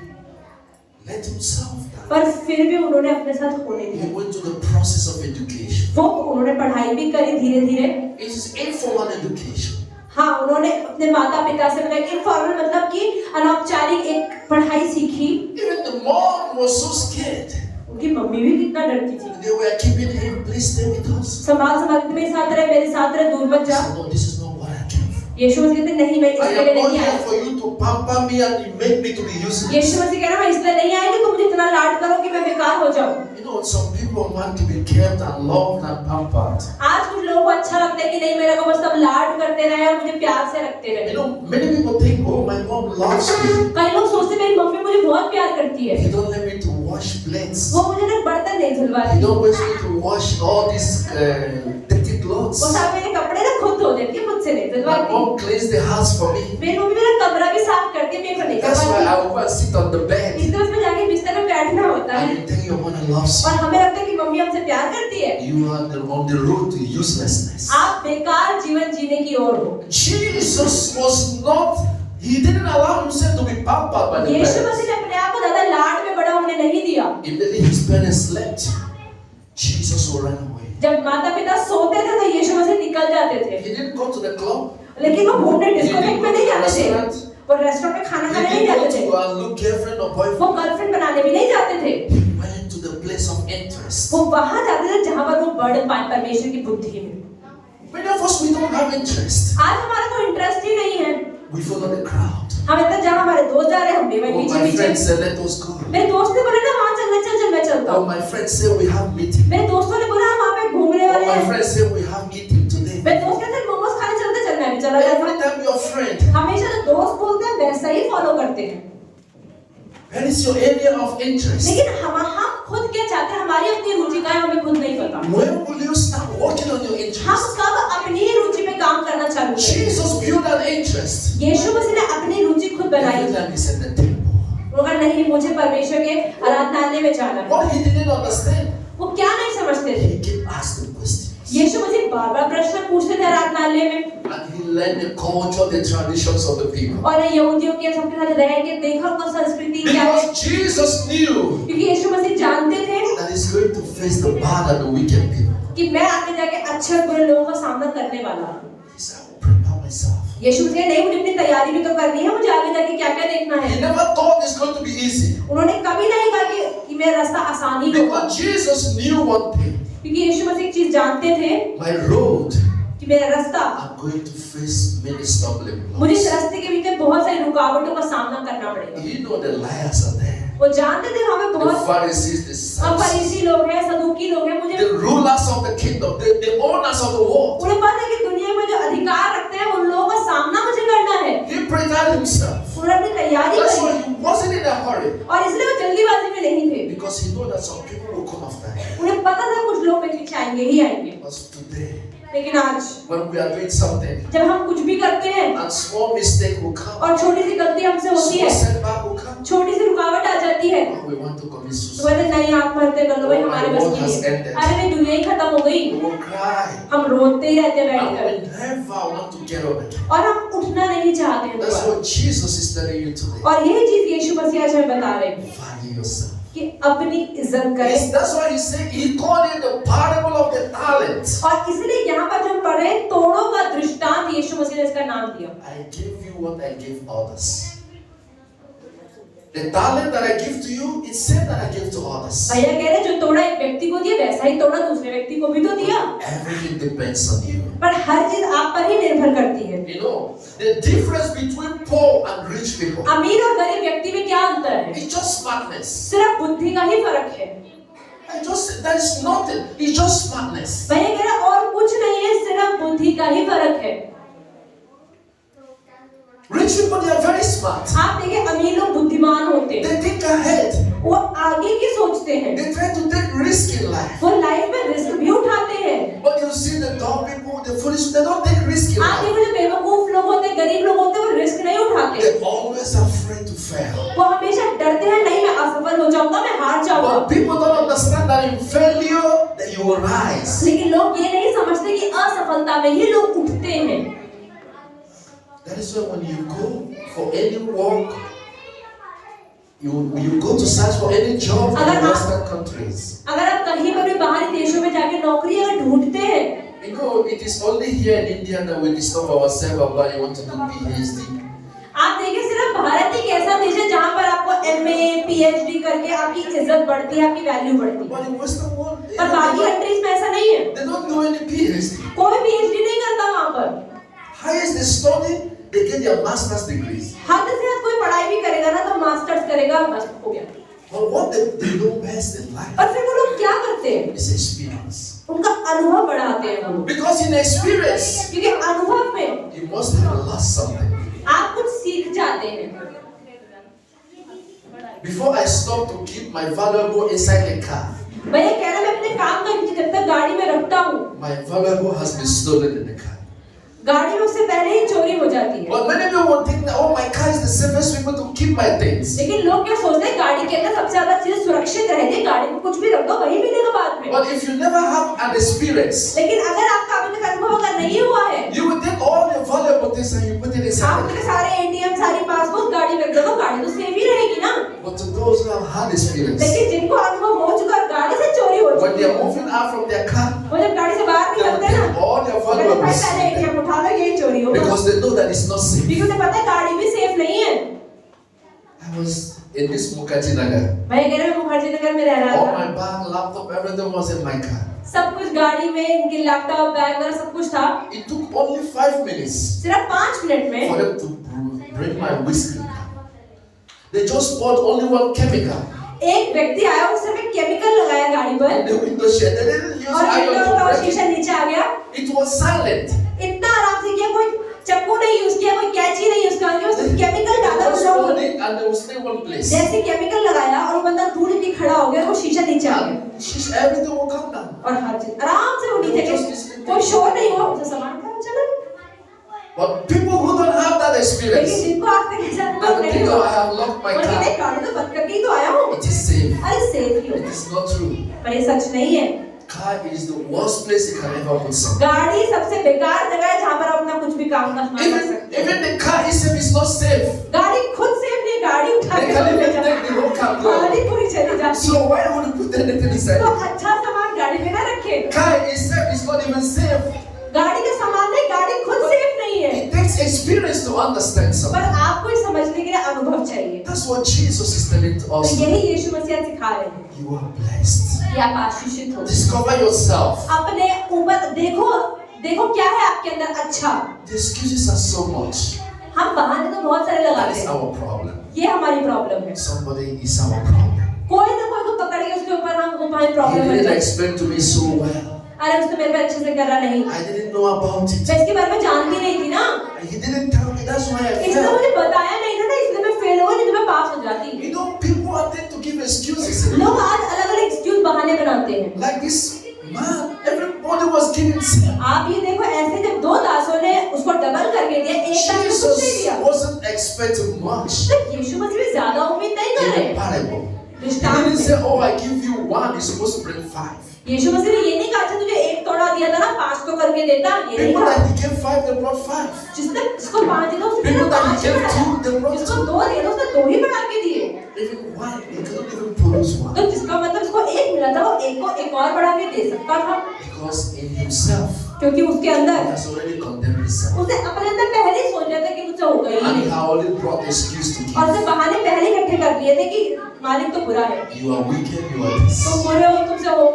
let himself down. पर फिर भी उन्होंने अपने साथ होने He दिया। went to the process of education. वो उन्होंने पढ़ाई भी करी धीरे धीरे। It is informal education. हाँ, उन्होंने अपने माता पिता से मतलब इनफॉर्मल मतलब कि अनौपचारिक एक पढ़ाई सीखी। Even the mom was so scared. उनकी मम्मी भी कितना डरती थी। They were keeping him, "Please stay with us." संभाल संभाल के मेरे साथ रहे, मेरे साथ रहे, दूर मत He जा। said, "No, this is not what I came for. यीशु मसीह कहते नहीं, मैं I इसके am लिए not नहीं here आया। for you to pamper me and you make me to be useless." यीशु मसीह कह रहा मैं इसलिए नहीं आया कि तुम मुझे इतना लाड करो कि मैं बेकार हो जाऊं। You know, some people want to be kept and loved and pampered. आज कुछ लोगों को अच्छा लगता है कि नहीं मेरे को बस सब लाड करते रहे और मुझे प्यार से रखते You रहे। know, many people think, "Oh, my mom loves me. कई लोग सोचते मेरी मम्मी मुझे बहुत प्यार करती है, He don't let me to wash plates." वो मुझे ना बर्तन नहीं धुलवा He the. don't always need to wash all these dirty clothes. वो साहब मेरे कपड़े ना खुद धो देती है, मुझसे नहीं My धुलवाती। mom cleans the house for me. मेरी मम्मी मेरा कमरा भी साफ करती है, मेरे को नहीं That's why करवाती। I will go and sit on the bed. इसलिए उसमें जाके बिस्तर में बैठना होता है। And you think your mother loves और you. हमें लगता है कि मम्मी हमसे प्यार करती है। You are on the road to uselessness. आप बेकार जीवन जीने की ओर हो। Jesus was not, he didn't allow himself to be pampered by the Yeshu parents. मसीह ने अपने आप को ज्यादा लाड में बड़ा होने नहीं दिया। Immediately his parents slept, Jesus will run away. जब माता पिता सोते थे तो यीशु मसीह निकल जाते थे। He didn't go to the club. लेकिन वो घूमने डिस्कोटेक में नहीं जाते थे। Restaurant. वो रेस्टोरेंट में खाना He खाने नहीं didn't जाते go थे। to go and look girlfriend or वो boyfriend. गर्लफ्रेंड बनाने भी नहीं जाते थे। He went to the place of interest. वो वहां जाते थे जहां पर वो बढ़ पाए परमेश्वर की बुद्धि में। Many of us, we don't have interest. आज हमारा कोई इंटरेस्ट ही नहीं है। We follow the crowd. हम इतना जहां हमारे दोस्त जा रहे हैं हम भी वहीं Oh, पीछे my पीछे। friends said, let us go. मेरे दोस्त ने बोला ना वहां चलना, चल मैं चलता Oh, हूँ। my friends say we have meeting. मेरे दोस्तों ने बोला हम वहां पे घूमने Oh, वाले my हैं। friends say we have meeting today. मेरे दोस्त कहते हैं मोमोज खाने चलते, चल मैं भी चला जाता Every हूँ। time your friend, हमेशा जो दोस्त बोलते हैं वैसा ही फॉलो करते हैं। where is your area of interest? लेकिन हम खुद क्या चाहते हैं, हमारी अपनी रुचि का है, हमें खुद नहीं पता। When will you start working on your हम interest? कब अपनी ही रुचि पे काम करना चालू करें? Jesus built an interest. यीशु मसीह ने अपनी रुचि खुद बनाई। Every time he's in the temple. मगर नहीं, मुझे परमेश्वर के आराधनालय में जाना है। What he didn't understand, वो क्या नहीं समझते थे? he kept asking questions. यीशु मसीह बार-बार प्रश्न पूछते थे आराधनालय में। And he learned the culture, the traditions of the people. और यहूदियों के सबके साथ रह के देखा उनका संस्कृति क्या है। Because Jesus knew क्योंकि यीशु मसीह जानते थे that he's going to face the bad and the wicked people. कि मैं आगे जाके अच्छे और बुरे लोगों का सामना करने वाला हूँ। He said, I will prepare myself. यीशु मसीह नहीं, मुझे अपनी तैयारी भी तो करनी है, मुझे आगे जाके क्या-क्या देखना He है। never thought it's going to be easy. उन्होंने कभी नहीं कहा कि मेरा रास्ता आसान ही होगा। Because Jesus knew one thing. क्योंकि यीशु मसीह एक चीज जानते थे My road, कि मेरा रास्ता, I'm going to face many stumbling मुझे इस blocks. रास्ते के बीच में बहुत सारी रुकावटों का सामना करना पड़ेगा। You know the liars are there. वो जानते थे वहाँ पे The बहुत Pharisees, the Sadducees, फरीसी लोग हैं, सदूकी लोग हैं। मुझे the rulers of the kingdom, the owners of the world. उन्हें पता है कि दुनिया में जो अधिकार रखते हैं उन लोगों का सामना मुझे करना है। He prepared himself. उन्होंने अपनी तैयारी That's करी why he wasn't in a hurry. और इसलिए वो जल्दीबाजी में नहीं थे। Because he knew that some people will come after him. उन्हें पता था कुछ लोग मेरे पीछे आएंगे ही आएंगे। But today, लेकिन आज when we are doing something, जब हम कुछ भी करते हैं and small mistake will come, और छोटी सी गलती हमसे होती small है, setback will come, छोटी सी रुकावट आ जाती है, and we want to commit तो suicide. बोलते नहीं आत्महत्या कर लो भाई, हमारे बस की नहीं है। अरे नहीं, दुनिया ही खत्म हो गई। We will cry. हम रोते ही रहते हैं And बैठकर we never want to get up again. और हम उठना नहीं चाहते हैं That's दोबारा। what Jesus is telling you today. और यही चीज यीशु मसीह आज हमें बता रहे हैं Value yourself. कि अपनी इज्जत करें। That's why he said he called it the parable of the talents. और इसलिए यहाँ पर जो हम पढ़ रहे हैं, तोड़ों का दृष्टांत यीशु मसीह ने इसका नाम दिया। I give you what I give others. The talent that I give to you, it's same that I give to others. भैया कह रहे हैं, जो तोड़ा एक व्यक्ति को दिया वैसा ही तोड़ा दूसरे व्यक्ति को भी तो दिया। Everything depends on you. पर हर चीज आप पर ही निर्भर करती है। You know, the difference between poor and rich people, अमीर और गरीब व्यक्ति में क्या अंतर है? it's just smartness. सिर्फ बुद्धि का ही फर्क है। That is nothing. It's just smartness. भैया कह रहे हैं, और कुछ नहीं है, सिर्फ बुद्धि का ही फर्क है। Rich people, they are very smart. आप देखिए, अमीर लोग बुद्धिमान होते हैं, They think ahead. वो आगे की सोचते हैं, They try to take risk in life. वो लाइफ में रिस्क भी उठाते हैं। But you see the dumb people, the foolish, they don't take risk in आप life. देखो, जो बेवकूफ लोग होते हैं, गरीब लोग होते हैं, वो रिस्क नहीं उठाते। They're always afraid to fail. वो हमेशा डरते हैं, नहीं मैं असफल हो जाऊंगा, मैं हार जाऊंगा। But people don't understand that in failure, that you will rise. लेकिन लोग ये नहीं समझते कि असफलता में ही लोग उठते हैं। That is why when you go for any work, you go to search for any job in the Western countries. अगर आप कहीं पर भी बाहरी देशों में जाके नौकरी अगर ढूंढते हैं, You know, it is only here in India that we discover ourselves about you want to do PhD. आप देखिए, सिर्फ भारत एक ऐसा देश है जहाँ पर आपको MA, PhD करके आपकी इज्जत बढ़ती है, आपकी वैल्यू बढ़ती है। But in Western world, पर बाकी कंट्रीज में ऐसा नहीं है, they don't do any PhD. कोई PhD नहीं करता वहाँ पर। Highest they study, they get their master's degrees. हद से हद कोई पढ़ाई भी करेगा ना तो मास्टर्स करेगा, बस हो गया। But what they know best in life और फिर वो लोग क्या करते हैं? is experience. उनका अनुभव बढ़ाते हैं वो लोग। Because in experience, क्योंकि अनुभव में you must have lost something. आप कुछ सीख जाते हैं। Before I stop to keep my valuable inside the car, भैया कह रहे मैं अपने काम का जब तक गाड़ी में रखता हूँ, my valuable has been stolen in the car. गाड़ी में उससे पहले ही चोरी हो जाती है। But many people would think that, oh, my car is the safest way to keep my things. लेकिन लोग क्या सोचते हैं गाड़ी के अंदर सबसे ज्यादा चीजें सुरक्षित रहती है, गाड़ी में कुछ भी रख दो वही मिलेगा बाद में। But if you never have an experience, लेकिन अगर आपका अभी तक अनुभव अगर नहीं हुआ है, you will take all your valuable things and you put it inside. आपके सारे एटीएम सारी पासबुक गाड़ी में रख दो, गाड़ी तो सेफ ही रहेगी ना। But to those who have had experience, लेकिन जिनको अनुभव हो चुका है गाड़ी से चोरी हो when चुकी they है, are moving out from their car, वो जब गाड़ी से बाहर they will निकलते हैं take ना, all their पहले valuables एटीएम उठा लो यही चोरी होगा, because they know that it's not safe. क्योंकि उन्हें पता है गाड़ी भी सेफ नहीं है। I was in this Mukherjee Nagar. मैं कह रहा हूँ मुखर्जी नगर में रह रहा All था, my bag, laptop, everything was in my car. सब कुछ गाड़ी में, इनके लैपटॉप बैग वगैरह सब कुछ था। It took only 5 minutes सिर्फ 5 मिनट में for them to bring my whiskey. They just poured only one chemical एक व्यक्ति आया, उसने सिर्फ केमिकल लगाया गाड़ी in पर the window shade. They didn't use और iron विंडो to का break शीशा it. नीचे आ गया। It was silent. इतना आराम से किया, कोई चाकू नहीं यूज किया, कोई कैंची नहीं यूज किया, उसने केमिकल They डाला just उस poured it and they would stay one place. जैसे केमिकल लगाया और वो बंदा दूर के खड़ा हो गया, वो शीशा नीचे आ गया And everything will come down. और हर चीज आराम से वो नीचे गई, कोई शोर नहीं हुआ, उसे सामान का चला। But people who don't have that लेकिन experience, जिनको आज तक ऐसा they अनुभव will नहीं think, oh, हुआ, I have locked my और कहते car. गाड़ी तो बंद करके ही तो आया हूँ, It is safe. अरे सेफ ही हो। It is not true. पर ये सच नहीं है। Car is the worst place you can ever put something. गाड़ी सबसे बेकार जगह है जहाँ पर आप अपना कुछ भी काम का सामान रख सकते Even हैं। the car itself is not safe. गाड़ी खुद सेफ नहीं, गाड़ी उठा They के can ले even जाती take the whole car go. गाड़ी पूरी चली जाती So why would you put anything है। inside? तो अच्छा सामान गाड़ी में ना रखे। Car itself is not even safe. गाड़ी का सामान नहीं, गाड़ी खुद सेफ नहीं है। It takes experience to understand पर something. आपको इसे समझने के लिए अनुभव चाहिए। That's what Jesus is telling to तो us. यही यीशु मसीह सिखा रहे हैं You are blessed. कि आप आशीषित हो। Discover yourself. अपने ऊपर देखो, देखो क्या है आपके अंदर अच्छा। The excuses are so much. हम बहाने तो बहुत सारे That लगाते is हैं, our problem. ये हमारी प्रॉब्लम है। Somebody is our problem. कोई ना कोई को पकड़ के उसके ऊपर हम वो हमारी He प्रॉब्लम didn't है। explain to me so well. अरे उसने मेरे पे अच्छे से करा नहीं, I didn't know about it. मैं इसके बारे में जानती नहीं थी ना, He didn't tell me. That's why I इसने failed. मुझे बताया नहीं था ना, इसलिए मैं फेल हो गई, नहीं तो मैं पास हो जाती। You know, people are tend to give excuses. लोग आज अलग अलग एक्सक्यूज बहाने बनाते हैं। Like this man, everybody was giving sin. आप ये देखो, ऐसे जब 2 दासों ने उसको डबल करके दिया, एक दास ने कुछ नहीं Jesus दिया, wasn't expecting much तो यीशु मसीह भी ज्यादा उम्मीद नहीं कर in रहे। the parable. He दृष्टांत didn't में say, oh, I give you one, you're supposed to bring 5. यीशु मसीह ने ये नहीं कहा था तुझे 1 तोड़ा दिया था ना 5 तो करके देता, ये नहीं People कहा। that he gave 5, they brought 5. जिसको 5 दिया उसने People that 5 he gave 2, they बढ़ाया, brought जिसको 2. 2 दिया था उसने 2 ही बढ़ा के दिए। Even one, he couldn't even produce one. तो जिसका मतलब उसको 1 मिला था, वो 1 को 1 और बढ़ा के दे सकता था, Because in himself, क्योंकि उसके he अंदर has already condemned himself. उसे अपने अंदर पहले ही सोच लिया था कि मुझसे होगा ही And he नहीं, had already brought excuse to और उसे give. बहाने पहले इकट्ठे कर दिए थे कि मालिक तो बुरा है, You are wicked, you are this. तुम बुरे हो, तुमसे हो।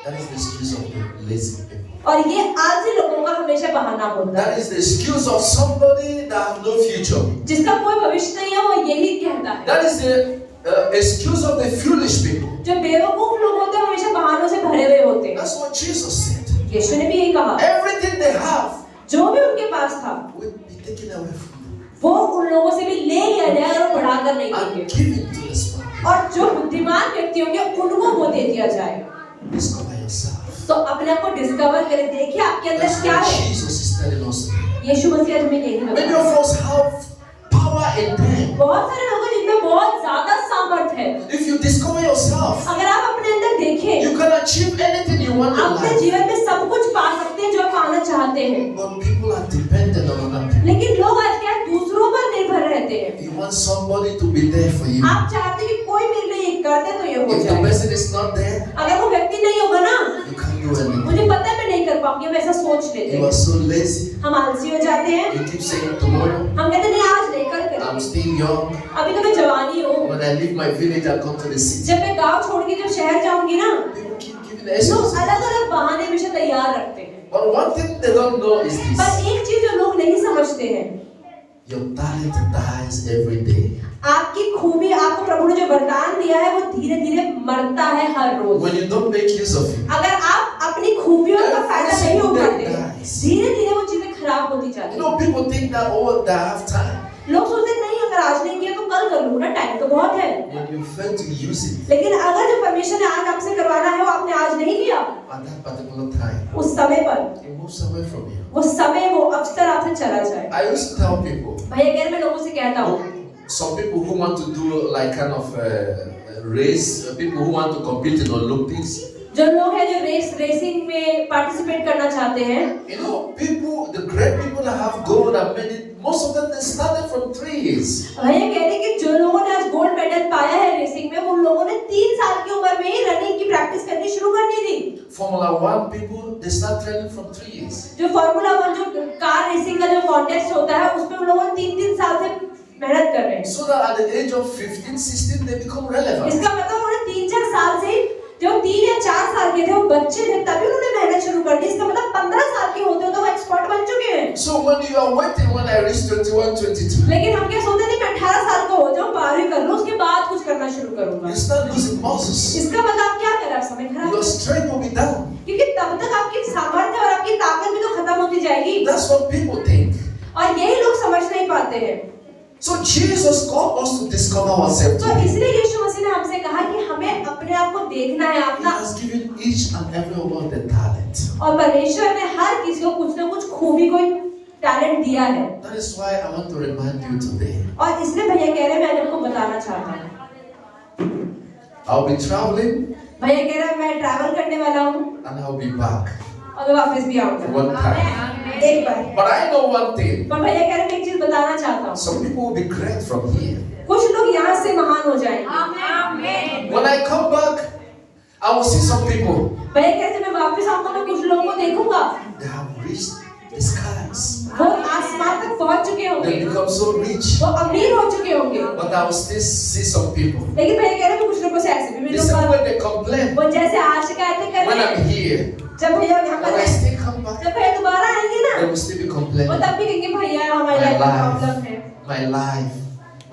That is the excuse of the lazy people. और ये आलसी लोगों का हमेशा बहाना होता है, That is the excuse of somebody that have no future. जिसका कोई भविष्य नहीं है, वो यही कहता है। That is the excuse of the foolish people. जो बेवकूफ लोग होते हैं हमेशा बहानों से भरे हुए होते हैं। That's what Jesus said. यीशु ने भी यही कहा, Everything they have जो भी उनके पास था will be taken away from them वो उन लोगों से भी ले लिया जाएगा और बढ़ाकर नहीं and देंगे, given to the smart. और जो बुद्धिमान व्यक्ति होंगे उनको वो दे दिया जाएगा। Discover yourself. तो अपने आप को डिस्कवर करें, देखिए आपके अंदर That's क्या what है। Jesus is telling us. यीशु मसीह हमें यही Many बताया। of us have power in them. बहुत सारे लोगों जिनमें बहुत ज्यादा सामर्थ्य है, If you discover yourself, अगर आप अपने अंदर देखें, you can achieve anything you want in अपने life. जीवन में सब कुछ पा सकते हैं जो आप पाना चाहते हैं, But people are dependent on other people. लेकिन लोग आज क्या दूसरों पर निर्भर रहते हैं। You want somebody to be there for you. आप चाहते हैं कि कोई मेरे लिए ये कर दे तो ये हो If the जाए, person is not there, अगर वो व्यक्ति नहीं होगा ना, you can't do anything. मुझे पता है मैं नहीं कर पाऊंगी, हम ऐसा सोच लेते You हैं, are so lazy. हम आलसी हो जाते हैं, You keep saying tomorrow. हम कहते हैं नहीं आज नहीं कल I'm करेंगे, still young. अभी तो मैं जवानी हूँ, When I leave my village, I come to the city. जब मैं गांव छोड़ के जब शहर जाऊंगी ना, People keep giving लोग excuses. अलग अलग बहाने हमेशा तैयार रखते हैं। But one thing they don't know is this: पर एक चीज जो लोग नहीं समझते हैं, your talent dies every day. आपकी खूबी, आपको प्रभु ने जो वरदान दिया है वो धीरे धीरे मरता है हर रोज। When you don't make use of it, अगर आप अपनी खूबियों का फायदा नहीं उठाते, Yes. धीरे धीरे वो चीजें खराब होती जाती you हैं। know, people think that, oh, they have time. लोग सोचते हैं, नहीं अगर आज नहीं किया तो कल कर लूंगा, टाइम तो बहुत है। When you fail to use it लेकिन अगर जो परमेश्वर ने आज आपसे करवाना है वो आपने आज नहीं किया at that particular time, उस समय पर, it moves away from you. वो समय वो अवसर आपसे चला जाए। I used to tell people, भैया कह रहे मैं लोगों से कहता हूँ, some people who want to do like kind of race, people who want to compete in Olympics. जो लोग हैं जो रेसिंग में पार्टिसिपेट करना चाहते हैं, You know, people, the great people that have gold and many, most of them they started from 3 years. भैया कह रहे कि जो लोगों ने आज गोल्ड मेडल पाया है रेसिंग में, उन लोगों ने 3 साल की उम्र में ही रनिंग की प्रैक्टिस करनी शुरू कर दी थी। Formula 1 people, they start training from 3 years. जो फार्मूला 1 जो कार रेसिंग का जो कॉन्टेस्ट होता है उसमें उन लोगों ने 3-3 साल से मेहनत कर रहे हैं। So that at the age of 15, 16, they become relevant. इसका मतलब उन्होंने 3-4 साल से, जब 3 या 4 साल के थे वो बच्चे थे तभी उन्होंने मेहनत शुरू कर दी। इसका मतलब 15 साल के होते हो तो वो एक्सपर्ट बन चुके हैं। So when you are waiting, when I reach 21, 22, लेकिन हम क्या सोचते हैं कि मैं 18 साल का हो जाऊं, 12वीं कर लूं, उसके बाद कुछ करना शुरू करूंगा। you start losing muscles. इसका मतलब आप क्या कर रहे हैं, आप समय खराब Your strength will be down. क्योंकि तब तक आपकी सामर्थ्य और आपकी ताकत भी तो खत्म होती जाएगी। That's what people think. और यही लोग समझ नहीं पाते हैं। So Jesus called us to discover ourselves. तो इसलिए यीशु मसीह ने हमसे कहा कि हमें अपने आप को देखना है, He अपना, has given each and every one the talent. और परमेश्वर ने हर किसी को कुछ ना कुछ खूबी, कोई टैलेंट दिया है। That is why I want to remind you today. और इसलिए भैया कह रहे हैं मैं आपको बताना चाहता हूँ। I'll be traveling भैया कह रहे हैं मैं ट्रैवल करने वाला हूँ and I'll be back और मैं वापस भी आऊंगा one time. एक बार। But I know one thing. पर भैया कह रहे हैं मैं एक चीज बताना चाहता हूँ, Some people will be great from here. कुछ लोग यहाँ से महान हो जाएंगे। When I come back, I will see some people. भैया कह रहे हैं जब मैं वापस आऊंगा मैं कुछ लोगों को देखूंगा, They have reached the skies. वो आसमान तक पहुंच चुके होंगे, They become so rich. वो अमीर हो चुके होंगे। But I will still see some people. लेकिन भैया कह रहे हैं मैं कुछ लोगों से ऐसे भी The same मिलूंगा, way they complain वो जैसे आज शिकायतें कर when रहे हैं, I'm here. जब भैया यहाँ पर When I हैं, still come back, जब भैया दोबारा आएंगे ना, they will still be वो complaining. तब भी कहेंगे भैया हमारी My लाइफ में प्रॉब्लम life, है, my life,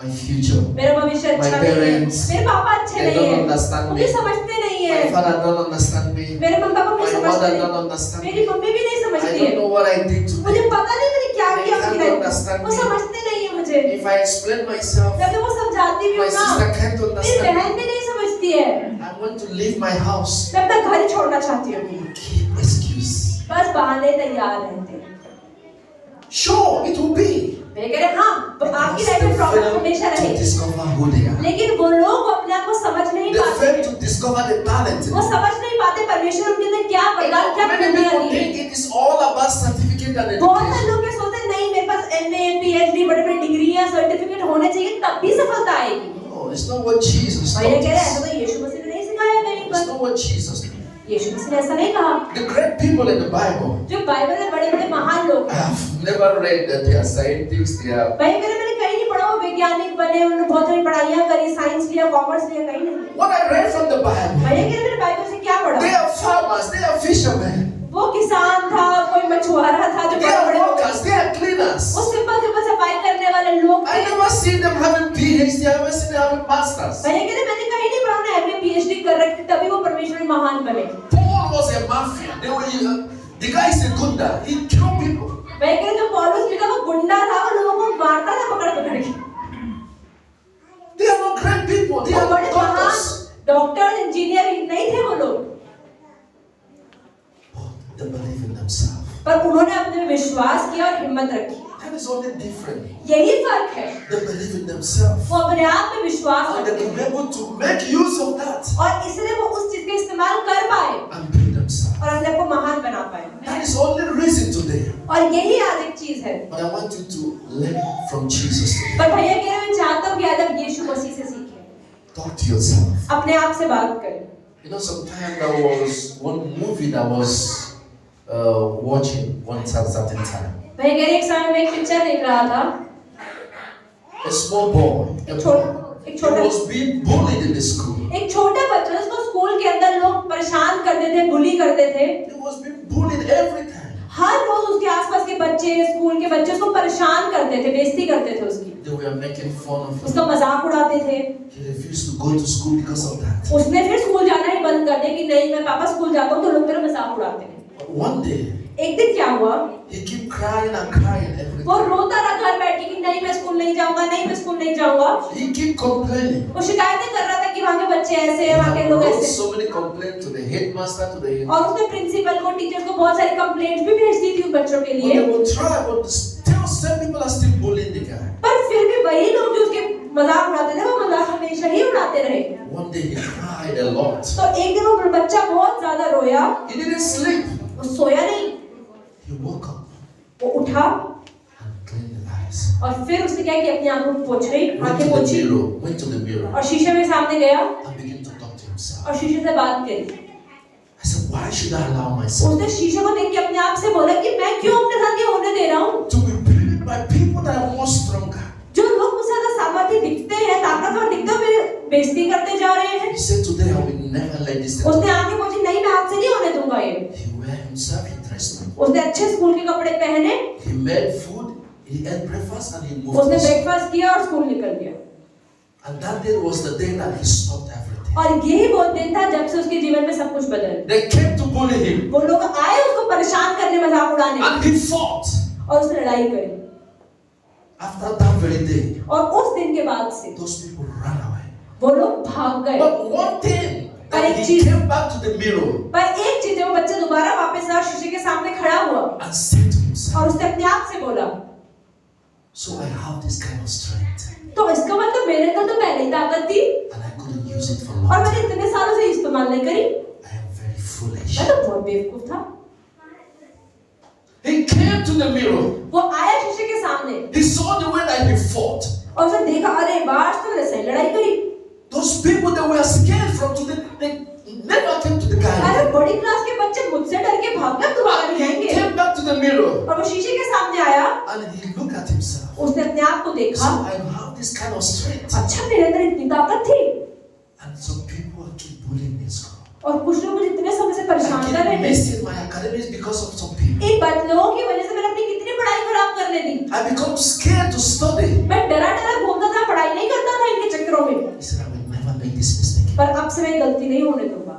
my future. मेरा भविष्य My अच्छा नहीं है, parents, मेरे पापा अच्छे they नहीं don't है, understand मुझे me. समझते नहीं My है, father don't understand me. मेरे मम्मी पापा मुझे My समझते mother नहीं, don't understand me. मेरी मम्मी भी नहीं I समझती don't है, know what I did मुझे today. पता नहीं मैंने क्या They किया can't अपनी लाइफ understand में, वो me. समझते नहीं है मुझे। If I explain myself, जब मैं वो समझाती भी my हूँ ना, sister can't मेरी understand बहन भी नहीं समझती है, me. I want to leave my house. मैं अपना घर ही छोड़ना चाहती हूँ, Keep excuse. बस बहाने तैयार रहते हैं। Sure, it will be. वे कह रहे हाँ तो आपकी लाइफ में प्रॉब्लम हमेशा To रहेगी, discover who they are. लेकिन वो लोग अपने आप को समझ नहीं They पाते, fail to discover the talent. वो समझ नहीं पाते परमेश्वर उनके अंदर क्या वरदान, क्या Many खूबियां people दी है। think it is all about certificate and बहुत सारे education. लोग ये सोचते हैं नहीं मेरे पास MA, PhD, बड़े बड़े डिग्री या सर्टिफिकेट होने चाहिए तब भी सफलता आएगी। No, it's not what Jesus और ये taught कह रहे हैं us. ऐसा तो यीशु मसीह ने नहीं सिखाया कहीं It's पर, not what Jesus did. यीशु मसीह ने ऐसा नहीं कहा। The great people in the Bible, जो बाइबल में बड़े बड़े महान लोग I हैं, have never read that they are scientists, they are. भाई कह रहे मैंने कहीं नहीं पढ़ा वो वैज्ञानिक बने, उन्होंने बहुत सारी पढ़ाइयाँ करी, साइंस लिया, कॉमर्स लिया, कहीं नहीं। What I read from the Bible, भाई कह रहे मैंने बाइबल से क्या पढ़ा, they are farmers, they are fishermen, वो किसान था, कोई मछुआरा था, जो they बड़े are बड़े workers, they are cleaners. वो सिंपल सिंपल सफाई करने वाले लोग I थे। never seen them having PhD, I never seen them having masters. भैया कह रहे मैंने कहीं नहीं पढ़ा, उन्होंने MA, PhD कर रखी तभी वो परमेश्वर में महान बने। Paul was a mafia. They were, the guy is a gunda. He killed people. भैया कह रहे जो पौलुस भी था वो गुंडा था, वो लोगों को मारता था पकड़ पकड़ के। They are not great people. They वो are बड़े not महान doctors. डॉक्टर, इंजीनियर नहीं थे वो लोग, They believe in themselves. पर उन्होंने अपने में विश्वास किया और हिम्मत रखी। That is only different. यही फर्क है, They believe in themselves. वो अपने आप में विश्वास And they रखते can be able to make use of that और इसलिए वो उस चीज का इस्तेमाल कर पाए and build themselves. और अपने आप को महान बना पाए। That is only reason today. और यही आज एक चीज है। But I want you to learn from Jesus today. पर भैया कह रहे मैं चाहता हूँ कि आज आप यीशु मसीह से सीखें, Talk to yourself. अपने आप से बात करें। You know, sometimes there was one movie that was watching one certain time. भैया कह रहे एक समय में एक पिक्चर देख रहा था, A small boy, a boy, एक he छोटा was being bullied in the school. एक छोटा बच्चा जिसको स्कूल के अंदर लोग परेशान करते थे, बुली करते थे, He was being bullied every time. हर रोज उसके आसपास के बच्चे, स्कूल के बच्चे उसको परेशान करते थे, बेइज्जती करते थे उसकी, They were making fun of him. उसका मजाक उड़ाते थे। He refused to go to school because of that. उसने फिर स्कूल जाना ही बंद कर दिया कि नहीं मैं पापा स्कूल जाता हूँ तो लोग मेरा मजाक उड़ाते हैं। But one day, एक दिन क्या हुआ, he kept crying and crying every everything. वो रोता रहा घर बैठ के कि नहीं मैं स्कूल नहीं जाऊंगा, नहीं मैं स्कूल नहीं जाऊंगा। He keep complaining. वो शिकायतें कर रहा था कि वहाँ के बच्चे ऐसे हैं, वहाँ के He लोग wrote ऐसे। so many complaints to the headmaster, to the और उसने प्रिंसिपल को, टीचर्स को बहुत सारी कंप्लेंट्स भी भेज दी थी उन बच्चों के But लिए। they will try, but still some people are still bullying the guy. पर फिर भी वही लोग जो उसके मजाक उड़ाते थे, वो मजाक हमेशा ही उड़ाते रहे। One day he cried a lot. तो एक दिन वो बच्चा बहुत ज्यादा रोया, He didn't sleep. वो सोया नहीं, He woke up वो उठा and cleaned his eyes. और फिर उसने क्या किया, अपनी आंखों को पोंछी, Went आंखें to the पोंछी mirror, went to the mirror और शीशे में सामने गया and began to talk to himself. और शीशे से बात करी। I said, why should I allow myself उसने शीशे को देख के अपने आप से बोला कि मैं क्यों अपने साथ ये होने दे रहा हूँ। to be bullied by people that are more stronger? जो लोग मुझसे ज्यादा सामर्थ्य दिखते हैं, ताकतवर दिखते हैं, मेरे बेइज्जती करते जा रहे हैं। He said, today I will never let this happen. उसने आंखें पोंछी, नहीं मैं आपसे नहीं होने दूंगा ये। He wear himself, he dressed up. उसने अच्छे स्कूल के कपड़े पहने, He made food, he ate breakfast and he moved. उसने his- ब्रेकफास्ट किया और स्कूल निकल गया। And that day was the day that he stopped everything. और यही वो दिन था जब से उसके जीवन में सब कुछ बदल। They came to bully him वो लोग आए उसको परेशान करने, मजाक उड़ाने, and he fought. और उसने लड़ाई करी। After that very day, और उस दिन के बाद से those people ran away. वो लोग भाग गए। But one thing, पर एक that he चीज- came back to the mirror पर एक चीज है, वो बच्चा दोबारा वापस आया, शीशे के सामने खड़ा हुआ and said to himself, और उसने अपने आप से बोला, so I have this kind of strength तो इसका मतलब मेरे अंदर तो पहले ही ताकत थी and I couldn't use it for और long. मैंने इतने सालों से इस्तेमाल नहीं करी। I am very foolish. मैं तो बहुत बेवकूफ था। He came to the mirror. वो आया शीशे के सामने He saw the way that he fought. और उसने देखा, अरे बात तो मैंने सही लड़ाई करी। Those people that were scared from today, they never came to the अरे guy. बड़ी क्लास के बच्चे मुझसे डर के भाग गए, दोबारा नहीं And he आएंगे। came back to the mirror और वो शीशे के सामने आया, and he looked at himself. उसने अपने आप को So देखा, I have this kind of strength. अच्छा मेरे अंदर इतनी ताकत थी। And some people keep bullying me in school. और कुछ लोग मुझे इतने समय से I परेशान कर रहे keep थे। missing my academics because of some people. इन लोगों की वजह से मैंने अपनी कितनी पढ़ाई खराब करने दी। I become scared to study. मैं डरा डरा घूमता था, पढ़ाई नहीं करता था इनके चक्करों में। He said, I will never make this mistake. पर अब से मैं गलती नहीं होने दूंगा।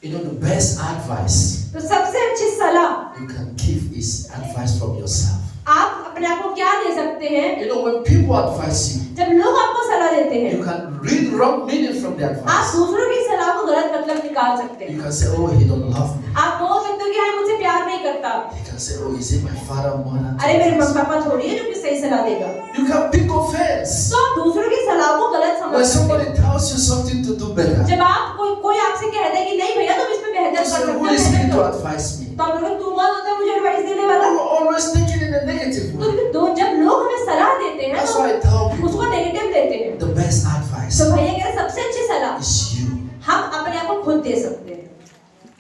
You know, the best advice तो सबसे अच्छी सलाह you can give is advice from yourself. आप अपने आप को क्या दे सकते हैं? You know, when people advise you, जब लोग आपको सलाह देते हैं, you can read wrong meaning from the आप advice. दूसरों की सलाह को गलत मतलब निकाल सकते You हैं। can say, oh, he don't love me. आप बोल सकते हो कि हाँ मुझसे प्यार नहीं करता। You can say, oh, is it my father or mother? अरे मेरे मम्मी पापा थोड़ी है जो कि सही सलाह देगा। You can pick offense. तो आप दूसरों की सलाह को गलत समझ When सकते somebody हैं। tells you something to do better, जब आप कोई आपसे कहता है कि नहीं भैया तुम इसमें बेहतर you कर say, सकते who हो, is me बेहतर to करो। advise me? तो आप लोग तू कौन होता है मुझे एडवाइस देने वाला? I'm always thinking in a negative तो way. जब लोग हमें सलाह देते हैं That's तो why I tell people, उसको नेगेटिव लेते हैं। the best advice तो भैया कह रहे सबसे अच्छी सलाह is you. हम अपने आप को खुद दे सकते हैं,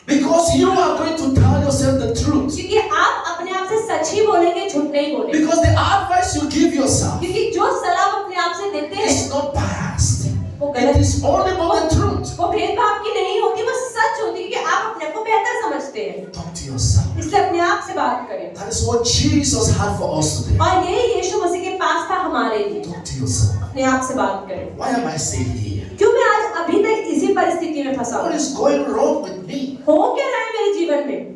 Because you are going to tell yourself the truth. क्योंकि आप अपने आप से सच ही बोलेंगे, झूठ नहीं बोलेंगे। Because the advice you give yourself क्योंकि जो सलाह आप अपने आप से देते हैं is not biased. वो It गलत, is only about the truth. वो भेदभाव की नहीं होती, वो सच होती है कि आप अपने आप को बेहतर समझते हैं। Talk to yourself. इसलिए अपने आप से बात करें। That is what Jesus had for us today. और ये यीशु मसीह के पास था हमारे लिए। Talk to yourself. अपने आप से बात करें। Why am I saying here? क्यों मैं आज अभी तक इसी परिस्थिति में फंसा What हूँ? is going wrong with me? हो क्या रहा है मेरे जीवन में?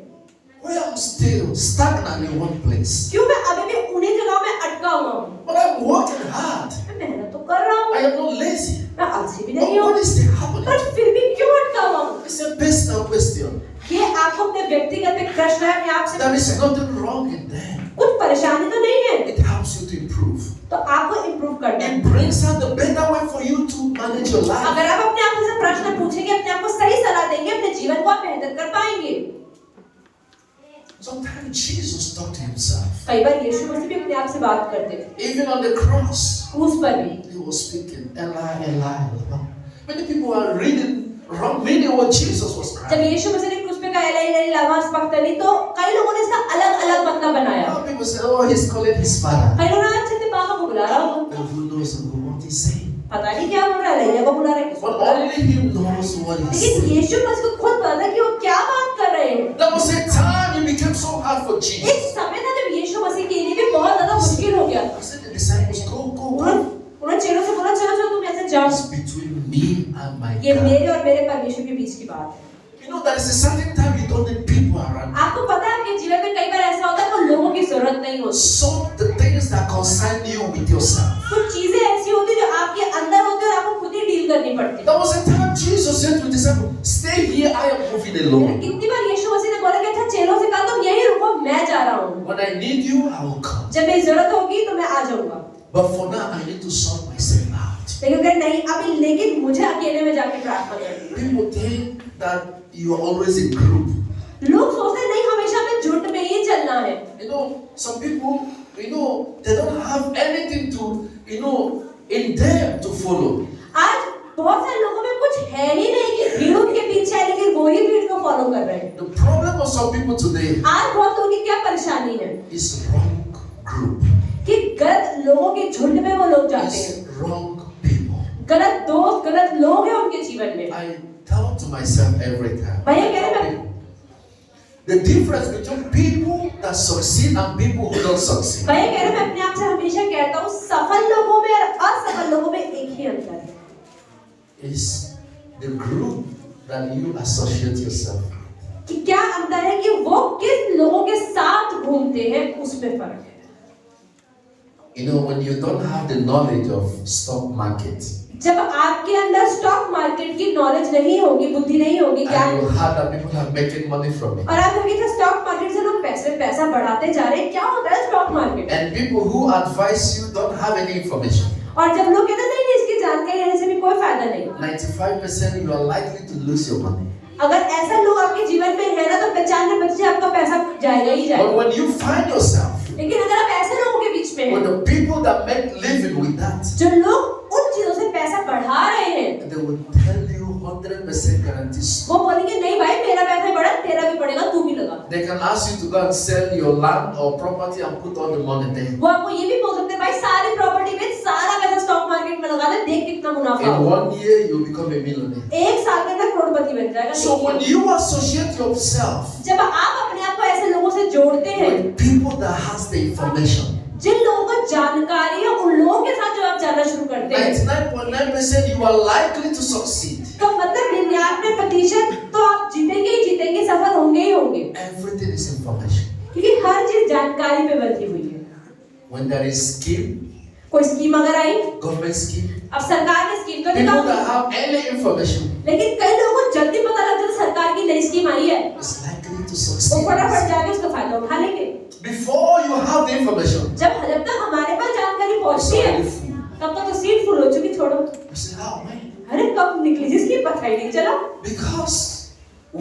Why am I still stagnant in one place? क्यों मैं अभी भी उन्हीं जगह में अटका हुआ हूँ? But I'm working hard. मैं मेहनत तो कर रहा हूँ, I am not lazy. मैं आलसी भी But नहीं हूँ, what is happening? पर फिर भी क्यों अटका हुआ हूँ? It's a personal question. ये आपको अपने व्यक्तिगत एक प्रश्न है, अपने आप से There is पूछना है। nothing wrong in them. कुछ परेशानी तो नहीं है, It helps you to improve. तो आपको इम्प्रूव करना है। It brings out the better way for you to manage your life. अगर आप अपने आप से प्रश्न पूछेंगे, अपने आप को सही सलाह देंगे, अपने जीवन को आप बेहतर कर पाएंगे। Sometimes Jesus talked to himself. कई बार यीशु मसीह भी अपने आप से बात करते थे, Even on the cross, क्रूस पर भी। he was speaking, Eli, Eli. Many people are reading wrong meaning what Jesus was जब crying. यीशु मसीह ने क्रूस पे कहा इलाही इलाही लमा सबक्तनी, तो कई लोगों ने इसका अलग-अलग मतलब बनाया। Now people say, oh, he's calling his father. कई लोग अच्छे से पापा को बुला रहा होगा, And who knows what he's saying? पता नहीं क्या बोल रहा है, लैला को बुला रहा है, किसको But बुला रहा है। only him knows what he's लेकिन saying. यीशु मसीह को खुद पता था कि वो क्या बात कर रहे हैं। There was a time it became so hard for Jesus. एक समय था जब यीशु मसीह के लिए भी बहुत ज्यादा मुश्किल हो गया। He said the disciples, go. उन्होंने चेलों से बोला चलो चलो तुम ऐसे जाओ, It's between me and my ये God. मेरे और मेरे परमेश्वर के बीच की बात है। You know, there is a certain time you don't need people around. आपको पता है आपके जीवन में कई बार ऐसा होता है कि लोगों लोगों की जरूरत नहीं होती। Sort the things that concern you with yourself. कुछ चीजें ऐसी होती जो आपके अंदर होती है और आपको खुद ही डील करनी पड़ती है। There was a time Jesus said to the disciples, "Stay here, I am moving alone. कितनी बार यीशु मसीह ने बोला कि अच्छा चेलों से कहा तुम यहीं रुको, मैं जा रहा हूँ। When I need you, I will come. जब मेरी जरूरत होगी तो मैं आ जाऊंगा। But for now, I need to sort myself out." लेकिन अगर नहीं अभी, लेकिन मुझे अकेले में जाके प्रार्थना करनी है। People think that you are always in group. लोग सोचते हैं नहीं हमेशा हमें झुंड में ही चलना है। You know, some people, they don't have anything to, in them to follow. आज बहुत सारे लोगों में कुछ है ही नहीं कि भीड़ उनके पीछे है, लेकिन वो ही भीड़ को फॉलो कर रहे हैं। The problem of some people today आज बहुत लोगों की क्या परेशानी है is wrong group. कि गलत लोगों के झुंड में वो लोग जाते हैं। It's wrong people. गलत दोस्त, गलत लोग हैं उनके जीवन में। I tell to myself every time. भैया कह रहे हैं The difference between people that succeed and people who don't succeed भैया कह रहे हैं मैं अपने आप से हमेशा कहता हूँ सफल लोगों में और असफल लोगों में एक ही अंतर है। is the group that you associate yourself with. कि क्या अंतर है कि वो किस लोगों के साथ घूमते हैं, उसमें फर्क है। When you don't have the knowledge of stock market, जब आपके अंदर स्टॉक मार्केट की नॉलेज नहीं होगी, बुद्धि नहीं होगी, क्या and you heard that people are making money from it, और आप देखिए स्टॉक मार्केट से लोग पैसा बढ़ाते जा रहे हैं, क्या होता है stock market? and people who advise you don't have any information, और जब लोग कहते हैं नहीं इसकी जानकारी लेने से भी कोई फायदा नहीं, 95% you are likely to lose your money. अगर ऐसा लोग आपके जीवन में है ना तो 95% आपका पैसा जाएगा ही जाएगा। But when you find yourself लेकिन अगर आप ऐसे लोगों के बीच में with हैं the people that make living with that, जो लोग उन चीजों से पैसा बढ़ा रहे हैं, they will tell you 100% guarantees. वो बोलेंगे नहीं भाई मेरा पैसा ही बढ़ा, तेरा भी बढ़ेगा, तू भी लगा। They can ask you to go and sell your land or property and put all the money there. वो आपको ये भी बोल सकते हैं भाई सारी प्रॉपर्टी में सारा पैसा स्टॉक मार्केट में लगा दे, देख कितना मुनाफा In होगा। 1 year you become a millionaire. एक साल के अंदर करोड़पति बन जाएगा। So when you associate yourself जब आप अपने आप को ऐसे लोगों से जोड़ते हैं with people that has the information, जिन लोगों को जानकारी है, उन लोगों के साथ जब आप जाना शुरू करते हैं 99.9% you are likely to succeed. तो मतलब 99% तो आप जीतेंगे ही जीतेंगे, सफल होंगे ही होंगे, Everything is information. क्योंकि हर चीज जानकारी पे बनी हुई है। When there is scheme, कोई स्कीम अगर आई, government scheme, अब सरकार ने स्कीम तो people निकाली, that have any information लेकिन कई लोगों को जल्दी पता लग जाता सरकार की नई स्कीम आई है, is likely to वो succeed. फटाफट जाके उसका फायदा उठा लेंगे। Before you have the information, जब तक हमारे पास जानकारी पहुंचती है already full. तब तक तो सीट फुल हो चुकी, छोड़ो। You say, "How man?" अरे कब निकली जिसकी पता ही नहीं चला, Because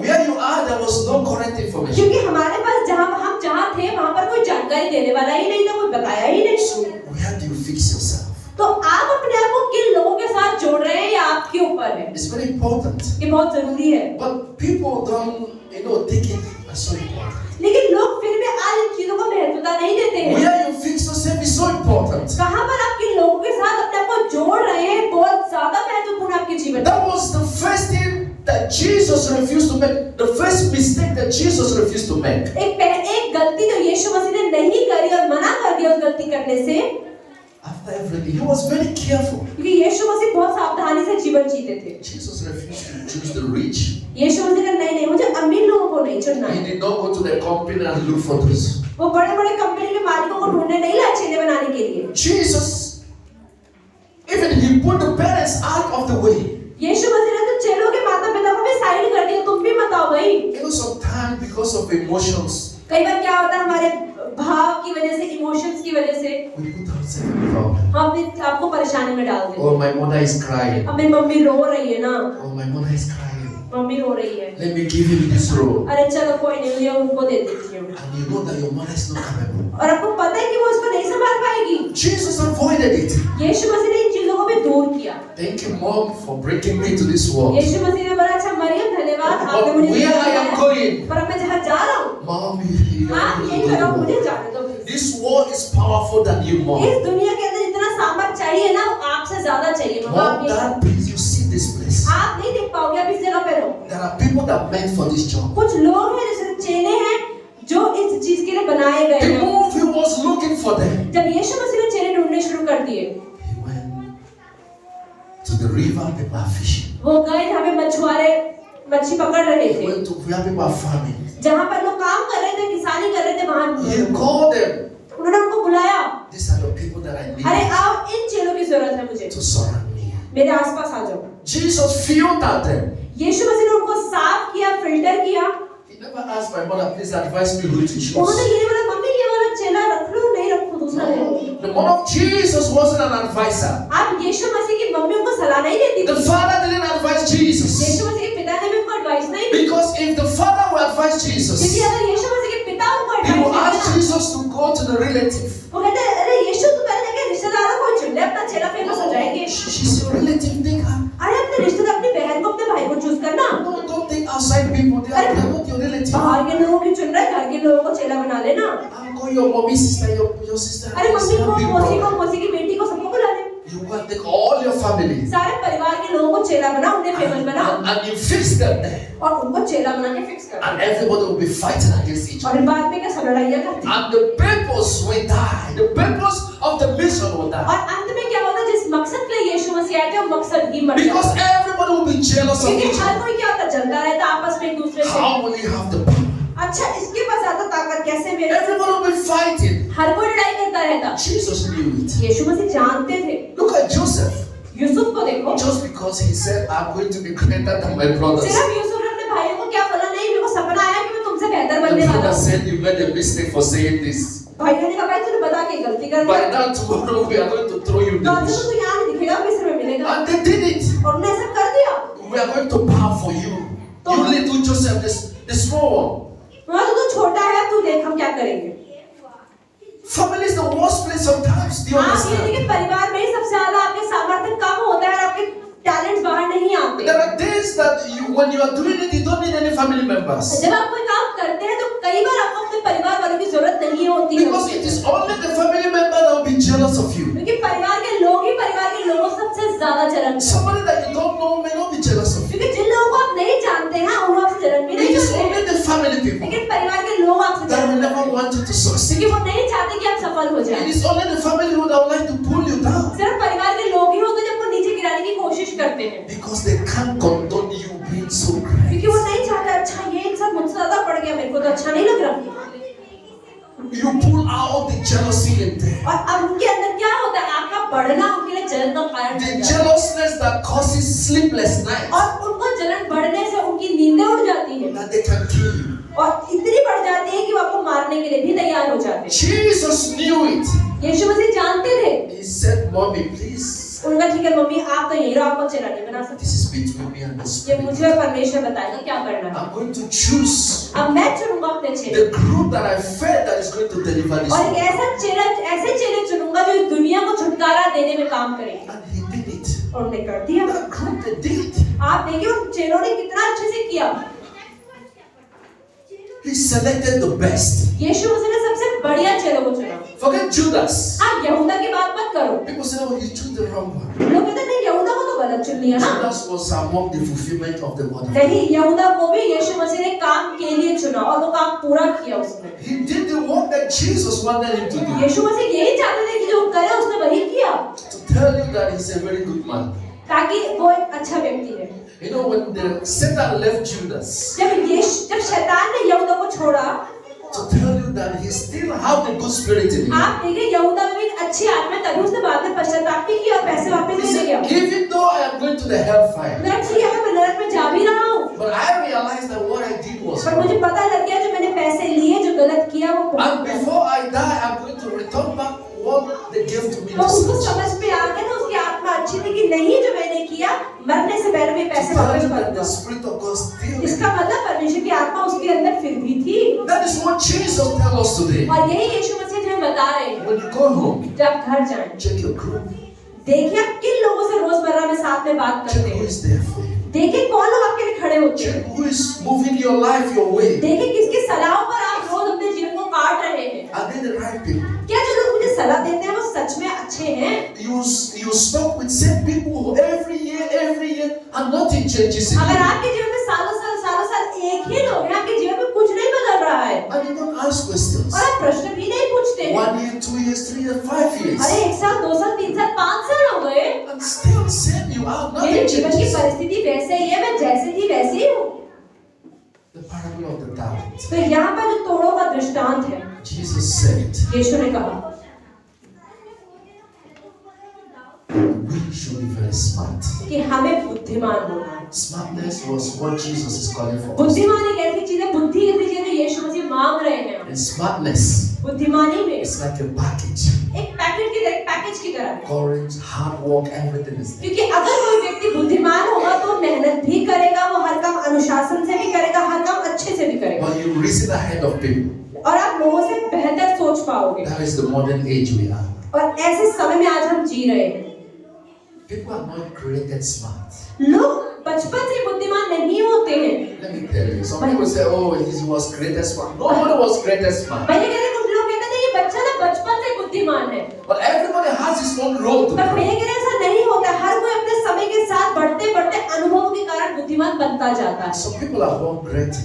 where you are, there was no current information. क्योंकि हमारे पास हम जहाँ थे वहाँ पर कोई जानकारी देने वाला ही नहीं था, कोई बताया ही नहीं। So where do you fix yourself? तो आप अपने आप को किन लोगों के साथ जोड़ रहे हैं, ये आपके ऊपर है। It's very important. ये बहुत जरूरी है। But people don't, take it as so important. लेकिन लोग फिर भी आज इन चीजों को महत्वता नहीं देते हैं। Where you fix yourself is so important. कहाँ पर आप किन लोगों के साथ अपने आप को जोड़ रहे हैं, बहुत ज्यादा महत्वपूर्ण आपके जीवन में। That was the first thing that Jesus refused to make. The first mistake that Jesus refused to make. एक गलती जो यीशु मसीह ने नहीं करी और मना कर दिया उस गलती करने से। After everything, he was very careful. क्योंकि यीशु मसीह बहुत सावधानी से जीवन जीते थे। Jesus refused to choose the rich. यीशु मसीह का नहीं मुझे अमीर लोगों को नहीं चुनना He है। did not go to the company and look for those. वो बड़े-बड़े कंपनी के मालिकों को ढूंढने नहीं लाए चेले बनाने के लिए। Jesus, even he put the parents out of the way. यीशु मसीह ने तो चेलों के माता-पिता को भी साइड कर दिया, तुम भी मत आओ भाई। Sometimes because of emotions, कई बार क्या होता है हमारे भाव की वजह से, इमोशंस की वजह से we put ourselves in problem. हम अपने आपको परेशानी में डाल देते हैं। Oh, my mother is crying. अब मेरी मम्मी रो रही है ना, Oh, my mother is crying. Mummy रो रही है। Let me give him this role. अरे चलो कोई नहीं, ये उनको दे देती हूँ। And you know that your mother is not capable. और आपको पता है कि वो इसको नहीं संभाल पाएगी। Jesus avoided it. यीशु मसीह ने इन चीजों को भी दूर किया। Thank you, Mom, for bringing me to this world. यीशु मसीह ने बोला अच्छा मरियम धन्यवाद, But आपने मुझे where I am going, पर अब मैं जहाँ जा रहा हूँ, Mom, you आप यही करो, मुझे जाने दो। This world is powerful than you, Mom. इस दुनिया के अंदर जितना सामर्थ चाहिए ना, आपसे ज्यादा चाहिए। Mom, Dad, please, you see this place. आप नहीं देख पाओगे, आप इस जगह पे रहो। There are people that meant for this job. कुछ लोग हैं जैसे चेले हैं जो इस चीज के लिए बनाए गए The हैं। moment he was looking for them, जब यीशु मसीह ने चेले ढूंढने शुरू कर दिए, he went to the river, people are fishing. वो गए जहाँ पे मछुआरे मच्छी पकड़ रहे He थे। went to where people are farming. जहाँ पर लोग काम कर रहे थे, किसानी कर रहे थे, वहाँ He called them. उन्होंने उनको बुलाया, These are the people that I अरे need आओ, इन चेलों की जरूरत है मुझे, to surround me. मेरे आसपास आ जाओ। Jesus filtered them. यीशु मसीह ने उनको साफ किया, फिल्टर किया। He never asked my mother, please advise me who to उन्होंने choose. ये नहीं बोला, मम्मी ये वाला चेला रख लो, नहीं रखो, दूसरा ले लो। The mother of Jesus wasn't an advisor. अब यीशु मसीह की मम्मी उनको सलाह नहीं देती The थी। father didn't advise Jesus. यीशु मसीह के पिता ने भी उनको एडवाइस नहीं दी, Because if the father would advise क्योंकि Jesus, अगर यीशु मसीह के पिता उनको he एडवाइस would ask देते ना, Jesus to go to the relative. वो कहते अरे यीशु तू पहले जाके रिश्तेदारों को चुन ले, अपना चेला फेमस हो जाएंगे। She's your relative, take her. अरे अपने रिश्तेदार, अपनी बहन को, अपने भाई को चूज करना। No, don't take outside people. They are not your relative. बाहर के लोगों की चुन रहा है, घर के लोगों को चेला बना लेना। I'll call your mommy, sister, your sister. अरे मम्मी your को, big मौसी को, brother. मौसी की बेटी को, सबको बुला ले। You go and take all your family सारे परिवार के लोगों को चेला बना, उन्हें फेमस बना, and you fix them there. और उनको चेला बना के फिक्स कर। And everybody will be fighting against each और other. इन बाद में क्या सब लड़ाइयाँ करते हैं। And the purpose will die. The purpose of the mission will die. और अंत में क्या होता है, जिस मकसद के लिए यीशु मसीह आए थे, वो मकसद ही मर Because जाता है। everybody will be jealous of क्योंकि each हर other. कोई क्या होता है, जलता रहता है आपस में एक दूसरे से। How will you have the power? अच्छा, इसके पास आता ताकत कैसे मेरे? Everybody will be fighting. हर कोई लड़ाई करता रहता। Jesus knew it. यीशु मसीह जानते थे। Look at Joseph. यूसुफ को देखो, Just because he said, I'm going to be greater than my brothers. सिर्फ यूसुफ ने अपने भाइयों को क्या बोला, नहीं मेरे को सपना आया कि मैं तुमसे बेहतर The बनने वाला brother हूँ। said, you made a mistake for saying this. भाइयों ने कहा, भाई तूने बता के गलती कर दी, By now tomorrow we are going to throw you in the आज dish. तो तू यहाँ नहीं दिखेगा, मिस्र में मिलेगा। And they did it. और उन्होंने ऐसा कर दिया। We are going to bow for you. You little Joseph, the small one. वहाँ तो तू छोटा है, तू देख हम क्या करेंगे। Family is the worst place sometimes. Do you आप ये understand? देखिए, परिवार में ही सबसे ज्यादा आपके सामर्थ्य कम होता है और आपके टैलेंट्स बाहर नहीं आते। There are days that when you are doing it, you don't need any family members. जब आप कोई काम करते हैं तो कई बार आपको अपने परिवार वालों की जरूरत नहीं होती है, Because it is only the family member that will be jealous of you. क्योंकि परिवार के लोग ही परिवार के लोगों से सबसे ज्यादा जलन करते हैं। Somebody that you don't know may not be jealous of you. क्योंकि जिन लोगों को आप नहीं जानते हैं, उन्हें आपसे जलन भी नहीं It is करते only हैं, the family people लेकिन परिवार के लोग आपसे that जलन will करते never हैं, want you to succeed. क्योंकि वो नहीं चाहते कि आप सफल हो It जाएं। is only the family who would like to pull you down. सिर्फ परिवार के लोग ही होते हैं जो आपको नीचे गिराने की कोशिश करते हैं, Because they can't condone you being so great. क्योंकि वो नहीं चाहते, अच्छा ये इंसान मुझसे ज्यादा पढ़ गया, मेरे को तो अच्छा नहीं लग रहा। You pull out the jealousy in them. और अब उनके अंदर क्या होता है, आपका बढ़ना उनके लिए जलन का कारण The बन जाता है। jealousness that causes sleepless nights. और उनको जलन बढ़ने से उनकी नींदें उड़ जाती है That they can kill you. और इतनी बढ़ जाती है कि वो आपको मारने के लिए भी तैयार हो जाते हैं। Jesus knew it. यीशु मसीह जानते थे। He said, Mommy, please. उनका ठीक है मम्मी, आप तो यही रहो, आपको चेला नहीं बना सकते। This is between me and the ये Spirit. मुझे और परमेश्वर बताएगा क्या करना है। I'm going to choose अब मैं चुनूंगा अपने चेले, the group that I felt that is going to deliver this और एक world. ऐसे चेले चुनूंगा जो इस दुनिया को छुटकारा देने में काम करेंगे। And he did it. और उन्होंने कर दिया। That group, they did it. आप देखिए उन चेलों ने कितना अच्छे से किया। He selected the best. यीशु मसीह ने सबसे बढ़िया चेलों को चुना। Forget Judas. आप यहूदा की बात मत करो। People say, oh, you chose the wrong one. लोग कहते हैं नहीं, यहूदा को तो गलत चुन लिया ना। Judas was among the fulfillment of the word. नहीं, यहूदा को भी यीशु मसीह ने काम के लिए चुना और वो काम पूरा किया उसने। He did the work that Jesus wanted him to do. यीशु मसीह यही चाहते थे कि जो करे उसने वही किया, To tell you that he's a very good man. ताकि वो एक अच्छा व्यक्ति है। You know, when Satan left Judas, जब शैतान ने यहूदा को छोड़ा, to tell you that he still had the good spirit in him. आप देखिए यहूदा में भी एक अच्छी आत्मा है, तभी उसने बाद में पश्चाताप भी किया और पैसे वापस He ले गया। said, even though I am going to the hellfire, मैं ठीक है, मैं नरक में जा भी रहा हूँ, but I realized that what I did was पर मुझे wrong. पता लग गया जो मैंने पैसे लिए, जो गलत किया वो बहुत And before I die, I'm going to return back what they gave to me. तो उसको To समझ में आ गया ना, उसकी आत्मा अच्छी थी कि नहीं जो मैंने किया, मरने से पहले मैं पैसे tell वापस you कर that the दूंगा। Spirit of God still in इसका me. मतलब परमेश्वर की आत्मा उसके अंदर फिर भी थी। That is what Jesus tells us today. और यही यीशु मसीह जो बता रहे हैं, When you go home, जब घर जाएं, check your group. देखिए आप किन लोगों से रोजमर्रा में साथ में बात Check करते who हैं, is there for you. देखिए कौन लोग आपके लिए खड़े होते हैं, Check who is moving your life your way. देखिए किसकी सलाह पर आप रोज अपने जीवन को काट रहे हैं। Are they the right people? क्या जो लोग मुझे सलाह देते हैं वो सच में अच्छे हैं? You stop with same people who every year, and nothing changes in अगर you. आपके जीवन में सालों साल एक ही लोग हैं, आपके जीवन में कुछ नहीं बदल रहा है, And you don't ask questions. और आप प्रश्न भी नहीं पूछते हैं। 1 year, 2 years, 3 years, 5 years. अरे 1 साल, 2 साल, 3 साल, 5 साल हो गए, And still the same you are. मेरे Nothing जीवन की changes. परिस्थिति वैसे ही है, मैं जैसे थी वैसे ही हूँ। The parable of the talent, तो यहाँ पर जो तोड़ों का दृष्टांत है, Jesus said, यीशु ने कहा we should be very smart. कि हमें बुद्धिमान होना है। Smartness was what Jesus is calling for. बुद्धिमान एक ऐसी चीज है, बुद्धि ऐसी चीज है जो यीशु मसीह मांग रहे हैं। And smartness बुद्धिमानी में is like a package. एक पैकेज की तरह है। Courage, hard work, everything is there. क्योंकि अगर कोई व्यक्ति बुद्धिमान होगा तो मेहनत भी करेगा, वो हर काम अनुशासन से भी करेगा, हर काम अच्छे से भी करेगा, But you reason ahead of people. और आप लोगों से बेहतर सोच पाओगे। That is the modern age we are. और ऐसे समय में आज हम जी रहे हैं। People are not created smart. लोग बचपन से बुद्धिमान नहीं होते हैं। Let me tell you. Some people say, "Oh, he was created smart." Nobody was created smart. भैया कहते हैं, कुछ लोग कहते हैं ये बच्चा ना बचपन से बुद्धिमान है। But everybody has his own role to पर play. भैया कहते हैं ऐसा नहीं होता। हर कोई अपने समय के साथ बढ़ते बढ़ते अनुभव के कारण बुद्धिमान बनता जाता है। Some people are born great.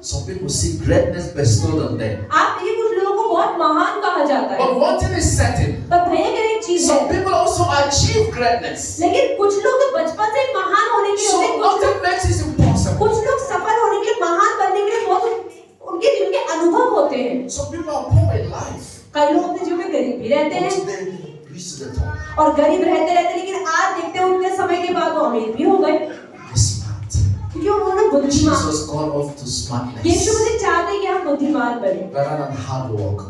Some people see greatness bestowed on them. आप ये कुछ लोगों को बहुत महान कहा जाता है। But one thing is certain. पर भैया कहते हैं एक चीज है, Some people also achieve greatness. लेकिन कुछ लोग तो बचपन से महान होने के लिए So होते हैं, nothing makes it impossible. कुछ लोग सफल होने के लिए, महान बनने के लिए बहुत उनके जीवन के अनुभव होते हैं। Some people are poor in life. कई लोग अपने जीवन में गरीब भी रहते But हैं today they reach the top. और गरीब रहते लेकिन आज देखते हैं उनके समय के बाद वो अमीर भी हो गए, Be smart. क्योंकि उन्होंने बुद्धिमान। Jesus called off to smartness यीशु मसीह चाहते हैं कि हम बुद्धिमान बने, rather than hard work.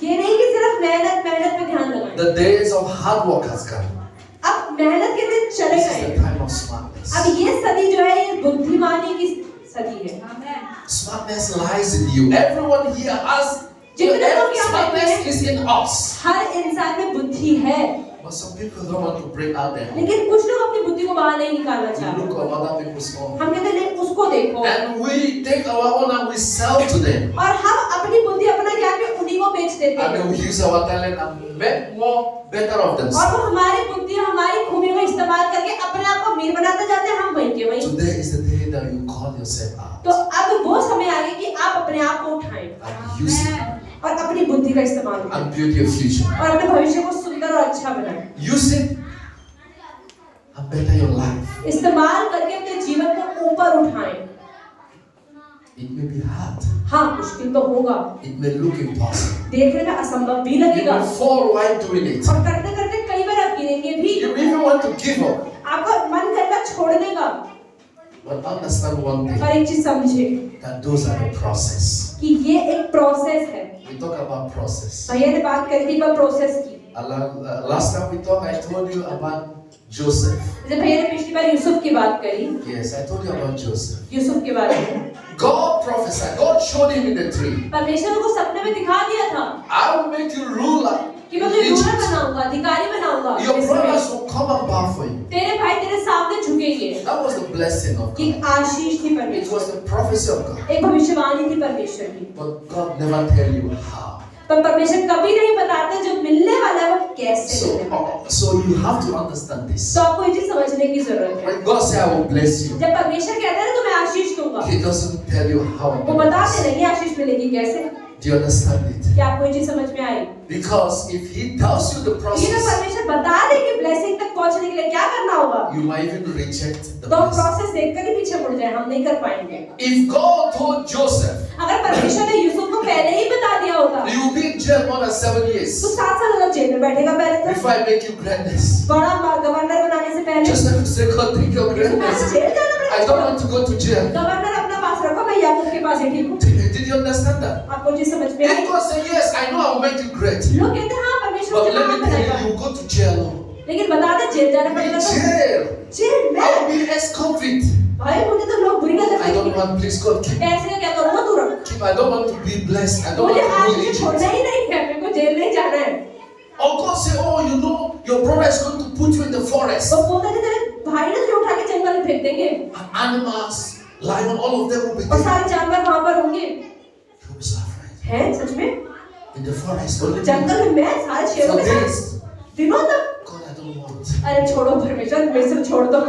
ये नहीं कि सिर्फ मेहनत पे ध्यान लगाएं। The days of hard work has come. अब मेहनत के दिन चले This is गए। the time of smartness. अब ये सदी जो है ये बुद्धिमानी की सदी है। Smartness lies in you. Everyone here has. जितने लोग यहाँ बैठे Smartness हैं, is in us. हर इंसान में बुद्धि है, But some people don't want to bring out their. लेकिन कुछ लोग अपनी बुद्धि को बाहर नहीं निकालना We चाहते। look at other people's own. हम कहते हैं नहीं उसको देखो, And we take our own and we sell to them. और हम अपनी बुद्धि अपना ज्ञान भी उन्हीं को बेच देते And हैं, then we use our talent and make more better of और themselves. वो हमारी बुद्धि हमारी खूबियों का इस्तेमाल करके अपने आप को अमीर बनाते जाते हैं। हम वहीं के वहीं। Today is the day that you call yourself तो out अब वो समय आ गया कि आप अपने आप को उठाएं and use it और अपनी बुद्धि का इस्तेमाल करें and build your future. और अपने भविष्य को सुंदर और अच्छा बनाएं। Use it and better your life. इस्तेमाल करके अपने जीवन को ऊपर उठाएं। It may be hard. हाँ, मुश्किल तो होगा, It may look impossible. देखने में असंभव भी You लगेगा, will fall while doing it. और करते करते कई बार आप गिरेंगे भी, You even want to give up. आपका मन करेगा छोड़ने का। But understand one thing, पर एक चीज समझे that those are the process. कि ये एक प्रोसेस है। We talk about process. भैया ने बात करी थी पर प्रोसेस की। Last time we talked, I told you about Joseph. जब भैया ने पिछली बार यूसुफ की बात करी, Yes, I told you about Joseph. Yusuf के बारे में, God prophesied. God showed him in the tree. परमेश्वर को सपने में दिखा दिया था I will make you ruler कि मैं in तुझे रूलर Egypt. बनाऊंगा, अधिकारी बनाऊंगा। Your मिस्र में। brothers will come and bow for you. तेरे भाई तेरे सामने झुकेंगे। That was the blessing of ये God. आशीष थी It परमेश्वर, was the prophecy of God. एक भविष्यवाणी थी परमेश्वर की। But God never tell you how. पर परमेश्वर कभी नहीं बताते जो मिलने वाला है वो कैसे मिलने वाला है। So you have to understand this. तो आपको ये चीज समझने की जरूरत है। When God say I will bless you, जब परमेश्वर कहता है ना तो मैं आशीष दूंगा, He doesn't tell you how. वो बताते नहीं आशीष मिलेगी कैसे। Do you understand it? क्या आपको ये चीज समझ में आई? Because if He tells you the ये ना process, परमेश्वर बता दे कि ब्लेसिंग तक पहुंचने के लिए क्या करना होगा, you might even reject the तो blessing. प्रोसेस देखकर ही पीछे मुड़ जाए, हम नहीं कर पाएंगे। If God told Joseph, अगर परमेश्वर ने यूसुफ को पहले ही बता दिया होता you will be in jail more than 7 years तो 7 साल तक जेल में बैठेगा पहले तो, before I make you greatness. बड़ा गवर्नर बनाने से पहले। Joseph will say, God, take your greatness. जेल जाना I पड़ेगा। don't want to go to jail. Governor अपना पास रखो, मैं याकूब के पास ही ठीक हूँ। Did you understand that? आपको चीज समझ में आई? If God say yes, I know I will make you great. लोग कहते हैं हाँ परमेश्वर But मुझे let महान me tell बनाएगा, you, you go to jail. लेकिन बता दे जेल जाना In पड़ेगा तो jail. जेल में। I will be ex-convict. भाई मुझे तो लोग बुरी नजर I don't देखेंगे, want, please God, keep. ऐसे का क्या करूँगा तू रख, Keep. I don't want to be blessed. I don't मुझे want to आज be से in छोड़ना Egypt. ही नहीं है, मेरे को जेल नहीं जाना है। Or God say, oh, you know, your brother is going to put you in the forest. तो बोलता है तेरे भाई ने तुझे उठा के जंगल में फेंक देंगे And animals, lion, all of them will be और there. सारे जानवर वहाँ पर होंगे। You'll be so afraid. हैं सच में? In the forest, only me. जंगल में मैं सारे शेरों For के days. साथ दिनों तक। God, I don't want. अरे छोड़ो परमेश्वर, मेरे से छोड़ दो।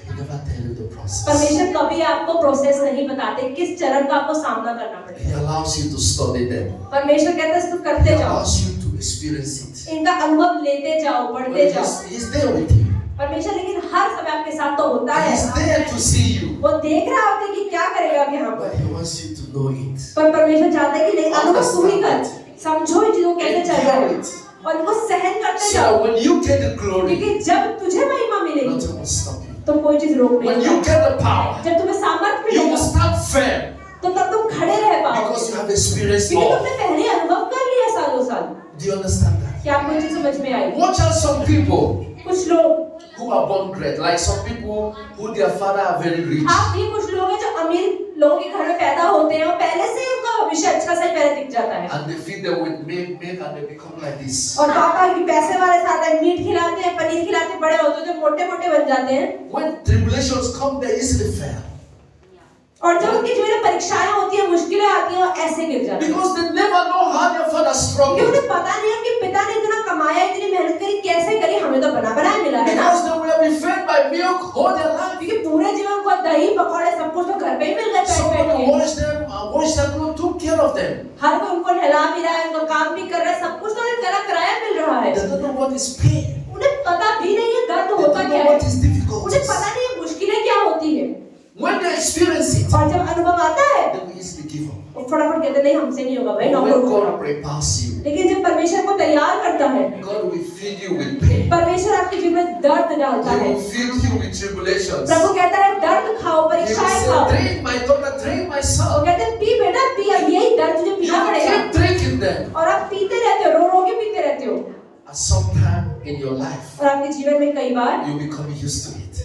He never tell you the process. परमेश्वर कभी आपको प्रोसेस नहीं बताते किस चरण का आपको सामना करना He पड़ेगा। allows you to study them. परमेश्वर कहता है तुम He करते जाओ, allows you to experience it. इनका अनुभव लेते जाओ, But बढ़ते जाओ। he's there with you. परमेश्वर लेकिन हर समय आपके साथ तो होता है। He's there to see you. वो देख रहा होता है कि क्या करेगा अब यहाँ पर। But He wants you to know it. पर परमेश्वर चाहता है कि नहीं, अनुभव तू ही कर, समझो इन चीजों को कैसे चल रहा है Endure it. और उनको सहन करते So जाओ, when you get the glory, क्योंकि जब तुझे महिमा मिलेगी nothing will stop you. तो कोई चीज रोक नहीं When you सकती। get the power, जब तुम्हें सामर्थ्य you will मिलेगा stand firm तो तब तुम खड़े रह पाओगे, because you have experienced क्योंकि more. तुमने पहले अनुभव कर लिया सालों साल। Do you understand that? क्या आपको ये चीज समझ में आई? Watch out some people कुछ लोग, who are born great, like some people who their father are very rich. आप भी कुछ लोग हैं जो अमीर लोगों के घर में पैदा होते हैं और पहले से ही उनका भविष्य अच्छा से पहले दिख जाता है And they feed them with milk and they become like this. और पापा की पैसे वाले साथ है, मीट खिलाते हैं, पनीर खिलाते हैं, बड़े होते हैं तो मोटे मोटे बन जाते हैं। When tribulations come, they easily fail. और जब उनकी जीवन में परीक्षाएं होती हैं, मुश्किलें आती हैं, वो ऐसे गिर जाते हैं Because they never know how their father क्योंकि struggled. उन्हें पता नहीं है कि पिता ने इतना कमाया, इतनी मेहनत करी, कैसे करी, हमें तो बना बनाया मिला है ना, Because they will be fed by milk all their life. क्योंकि पूरे जीवन को दही पकौड़े सब कुछ तो घर पे ही मिल गया, पेट पेट Somebody के। washed their clothes, took care of them. हर कोई उनको नहला भी रहा है, उनको काम भी कर रहा है, सब कुछ तो उन्हें किराया मिल रहा है। They don't know what is pain. उन्हें पता भी नहीं है दर्द They होता don't क्या know है, what is difficult. उन्हें पता नहीं है मुश्किलें क्या होती है। When they experience it, और जब अनुभव आता है they will easily give up. वो फटाफट कहते नहीं हमसे नहीं होगा भाई, But नौकर when को। God prepares you, लेकिन जब परमेश्वर को तैयार करता है, God will feed you with pain. परमेश्वर आपके जीवन में दर्द डालता He है, will feed you with tribulations. प्रभु कहता है दर्द खाओ, He will परीक्षाएं say, खाओ। drink my daughter, drink my वो son. कहते हैं पी बेटा पी, अब यही दर्द तुझे You पीना पड़ेगा keep drinking them. और आप पीते रहते हो, रो रो के पीते रहते हो At some time in your life, और आपके जीवन में कई बार you become used to it.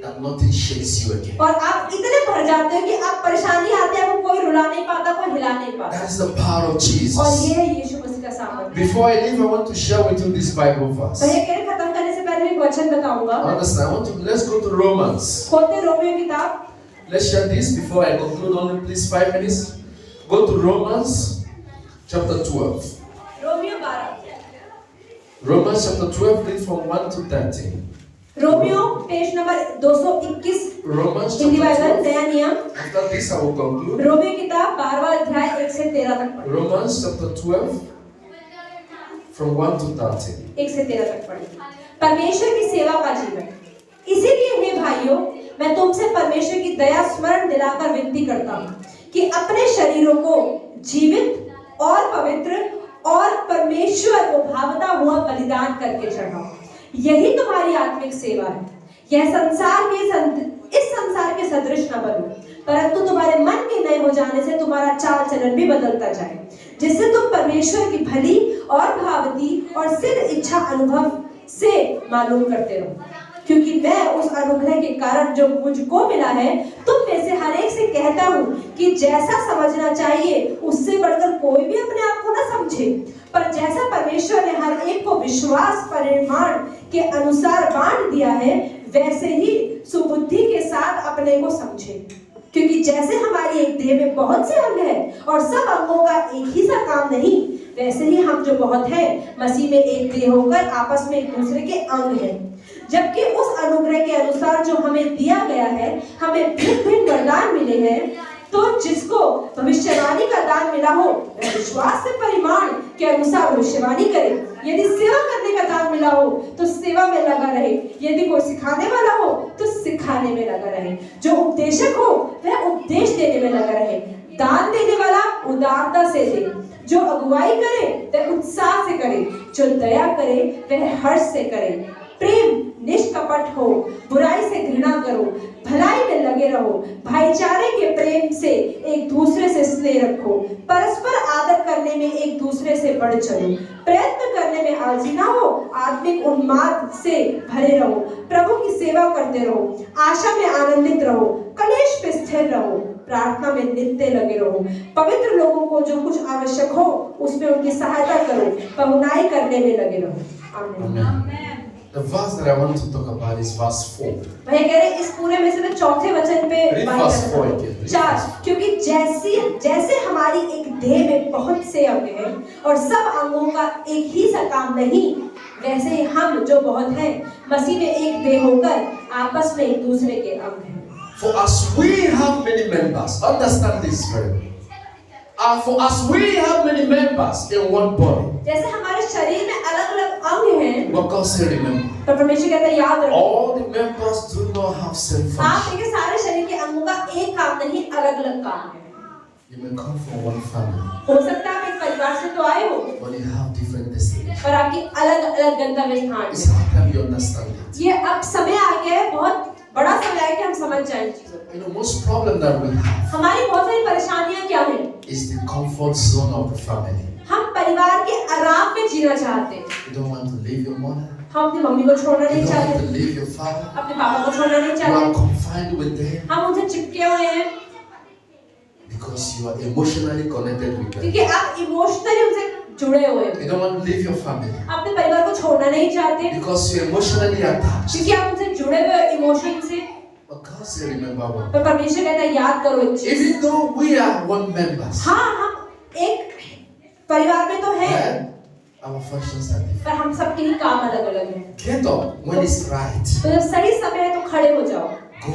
That nothing shakes you again. और आप इतने भर जाते हो कि आप परेशानी आती है, आपको कोई रुला नहीं पाता, कोई हिला नहीं पाता। That is the power of और Jesus. ये है यीशु मसीह का सामर्थ्य। Before I leave, I want to share with you this Bible verse. भैया कह रहे खत्म करने से पहले एक वचन बताऊंगा। Understand? Let's go to Romans. खोलते रोमियो किताब, Let's share this before I conclude. Only please 5 minutes. Go to Romans chapter 12. Romeo 12, Romans chapter 12, read from 1 to 13. Romeo page number 221, Romans Hindi chapter Bible 12. नया नियम। After this, I will conclude. Romeo किताब 12वां अध्याय 1 से 13 तक पढ़ें। Romans chapter 12, from 1 to 13. 1 से 13 तक पढ़ें। परमेश्वर की सेवा का जीवन। इसीलिए हे भाइयों, मैं तुमसे परमेश्वर की दया स्मरण दिलाकर विनती करता हूँ कि अपने शरीरों को जीवित और पवित्र और परमेश्वर को भावता हुआ बलिदान करके चढ़ाओ, यही तुम्हारी आत्मिक सेवा है। यह इस संसार के सदृश न बनो, परंतु तुम्हारे मन के नए हो जाने से तुम्हारा चाल चलन भी बदलता जाए, जिससे तुम परमेश्वर की भली और भावती और सिद्ध इच्छा अनुभव से मालूम करते रहो। क्योंकि मैं उस अनुग्रह के कारण जो मुझको मिला है, तुम में से हर एक से कहता हूँ कि जैसा समझना चाहिए उससे बढ़कर कोई भी अपने आप को न समझे, पर जैसा परमेश्वर ने हर एक को विश्वास परिमाण के अनुसार बांट दिया है, वैसे ही सुबुद्धि के साथ अपने को समझे। क्योंकि जैसे हमारी एक देह में बहुत से अंग हैं और सब अंगों का एक ही सा काम नहीं, वैसे ही हम जो बहुत हैं मसीह में एक देह होकर आपस में एक दूसरे के अंग हैं। जबकि उस अनुग्रह के अनुसार जो हमें दिया गया है, हमें भिन्न भिन्न वरदान मिले हैं, तो जिसको भविष्यवाणी का दान मिला हो वह विश्वास से परिमाण के अनुसार भविष्यवाणी करे। यदि सेवा करने का दान मिला हो तो सेवा में लगा रहे, यदि कोई सिखाने वाला हो तो सिखाने में लगा रहे, जो उपदेशक हो वह उपदेश देने में लगा रहे, दान देने वाला उदारता से दे, जो अगुवाई करे वह उत्साह से करे, जो दया करे वह हर्ष से करे। प्रेम निष्कपट हो, बुराई से घृणा करो, भलाई में लगे रहो, भाईचारे के प्रेम से एक दूसरे से स्नेह रखो, परस्पर आदर करने में एक दूसरे से बढ़ चलो, प्रयत्न करने में आलसी ना हो, आत्मिक उन्माद से भरे रहो, प्रभु की सेवा करते रहो, आशा में आनंदित रहो, कलेश पे स्थिर रहो, प्रार्थना में नित्य लगे रहो, पवित्र लोगों को जो कुछ आवश्यक हो उसमें उनकी सहायता करो, पहुनाई करने में लगे रहो। आमीन। The verse that I want to talk about is verse 4. भाई कह रहे इस पूरे में से मैं चौथे वचन पे Read बात verse करना 4 चाहूँ। again. चार, क्योंकि जैसे हमारी एक देह में बहुत से अंग हैं और सब अंगों का एक ही सा काम नहीं, वैसे ही हम जो बहुत हैं मसीह में एक देह होकर आपस में एक दूसरे के अंग हैं। For as we have many members, understand this very well. For as we have many members in one body, जैसे हमारे शरीर में अलग अलग अंग हैं, But God said, remember, पर परमेश्वर कहता है याद रखो, all the members do not have same आप function. देखिए सारे शरीर के अंगों का एक काम नहीं, अलग-अलग काम है। You may come from one family, हो सकता है आप एक परिवार से तो आए हो, but you have different destinations. पर आपकी अलग-अलग गंतव्य स्थान It's है। how come you understand it? ये अब समय आ गया है, बहुत बड़ा समय है कि हम समझ जाएं चीजों को। You know, most problem that we have हमारी बहुत सारी परेशानियां क्या हैं? is the comfort zone of the family. हम परिवार के आराम में जीना चाहते हैं। You don't want to leave your mother. हम अपनी मम्मी को छोड़ना You नहीं don't want चाहते, to leave your father. अपने पापा को छोड़ना नहीं You are चाहते, confined with them हम उनसे चिपके हुए हैं because you are emotionally connected with them. क्योंकि आप इमोशनली उनसे जुड़े हुए हो। You don't want to leave your family अपने परिवार को छोड़ना नहीं चाहते because you're emotionally attached. क्योंकि आप उनसे जुड़े हुए हो इमोशन से। But God said, remember one. पर परमेश्वर कहता है याद करो एक चीज, Even though we are one members, हाँ हम एक परिवार में तो हैं, then our functions are different. पर हम सबके ही काम अलग अलग हैं। Get up when it's right. तो जब सही समय है तो खड़े हो जाओ, Go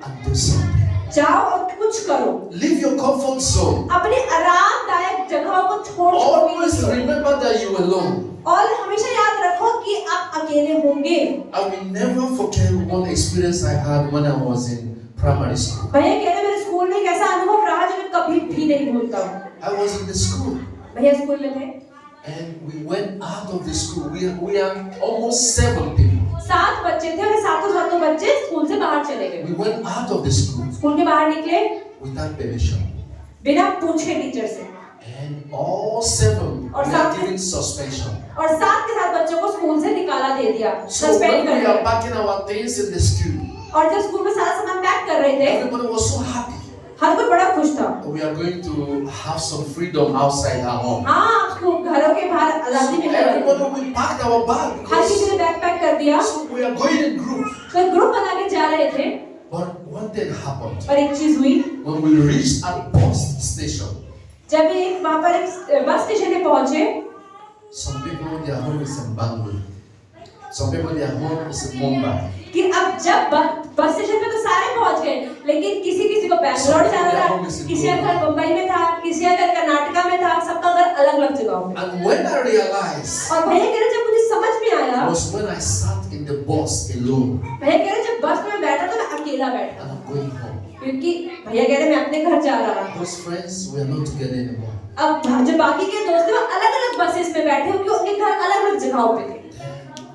and do something. जाओ और कुछ करो, Leave your comfort zone. अपने आरामदायक जगहों को छोड़ Always छोड़ remember that you are alone. और हमेशा याद रखो कि आप अकेले होंगे। I will never forget one experience I had when I was in primary school. भैया कह रहे मेरे स्कूल में एक ऐसा अनुभव रहा जो मैं कभी भी नहीं भूलता हूँ। I was in the school भैया स्कूल में थे, and we went out of the school. We are almost 7 people. 7 बच्चे थे और सातों बच्चे स्कूल से बाहर चले गए। We went out of the school school के बाहर निकले without permission. बिना पूछे टीचर से, And all 7 और were साथ- given suspension. और 7 के 7 बच्चों को स्कूल से निकाला दे दिया, So सस्पेंड when कर we are दिया। packing our things in the school, और जब स्कूल में सारा सामान पैक कर रहे थे, everybody was so happy. हर कोई बड़ा खुश था। We are going to have some freedom outside our home. हाँ, आपको घरों के बाहर आजादी मिलने वाली थी। Everybody we packed our bag हर किसी because ने बैग पैक कर दिया, so we are going in group. तो एक ग्रुप बना के जा रहे थे। But one thing happened और एक चीज हुई, when we reached a bus station. जब एक वहाँ पर एक बस स्टेशन पे पहुंचे, Some people their home is in Bangalore. Some people their home is in Mumbai. कि अब जब बस स्टेशन पे तो सारे पहुंच गए, लेकिन किसी को बैंगलोर जाना था, किसी का घर मुंबई में था, किसी का घर कर्नाटका में था, सबका घर अलग अलग जगहों में। And when I realized और भैया कह रहे जब मुझे समझ में आया, was when I sat in the bus alone भैया कह रहे जब बस में बैठा तो मैं अकेला बैठा, and I'm going home. क्योंकि भैया कह रहे मैं अपने घर जा रहा था। Those friends were not together anymore. अब जो बाकी के दोस्त थे वो अलग अलग बसेस में बैठे क्योंकि उनके घर अलग अलग जगहों पे थे।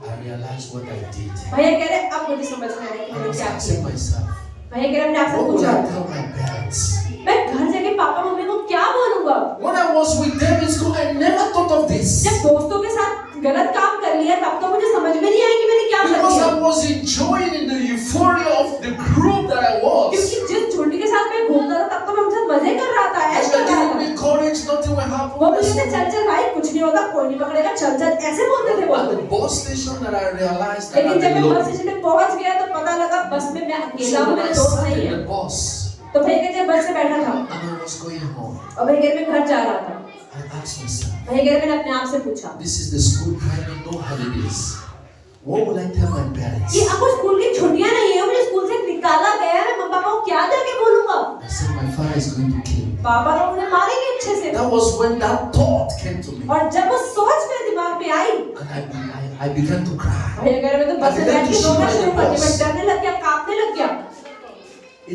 I realized what I did. भैया कह रहे अब मुझे समझ में आया कि I मैंने was क्या asking किया। myself, भैया कह रहे मैंने आपसे what would पूछा, I tell my parents? मैं घर जाके पापा मम्मी को क्या बोलूंगा? When I was with them in school, I never thought of this. जब दोस्तों के साथ गलत काम कर लिया तब तो मुझे समझ में नहीं आया कि मैंने क्या कर Because दिया, I was enjoying in the euphoria of the group that I was. क्योंकि जिस झुंड के साथ मैं घूमता था तब तो मैं उनसे मजे कर रहा था, ऐश They कर रहा gave था। me courage, nothing will happen. वो मुझे चल चल भाई कुछ नहीं होगा, कोई नहीं पकड़ेगा, चल चल ऐसे बोलते थे वो। At the bus station that I realized that लेकिन जब I'm मैं बस alone. स्टेशन पे पहुंच गया तो पता लगा बस में मैं अकेला So हूँ, when I मेरे दोस्त sat नहीं in है। the bus तो भैया कहते हैं बस से बैठा था and I was going home, और भैया कह रहे मैं घर जा रहा था। I asked myself, भैया कह रहे मैंने अपने आप से पूछा this is the school timing, no holidays. What will I tell my parents? कि आपको स्कूल की छुट्टियां नहीं है, मुझे स्कूल से निकाला गया है, मैं पापा को क्या जाके बोलूंगा? I said, my father is going to kill me. पापा तो मुझे मारेंगे अच्छे से। That was when that thought came to me. और जब वो सोच मेरे दिमाग में आई, And I began to cry. भैया कह रहे मैं तो बस में बैठ के रोना शुरू कर दिया, मैं डरने लग गया, कांपने लग गया।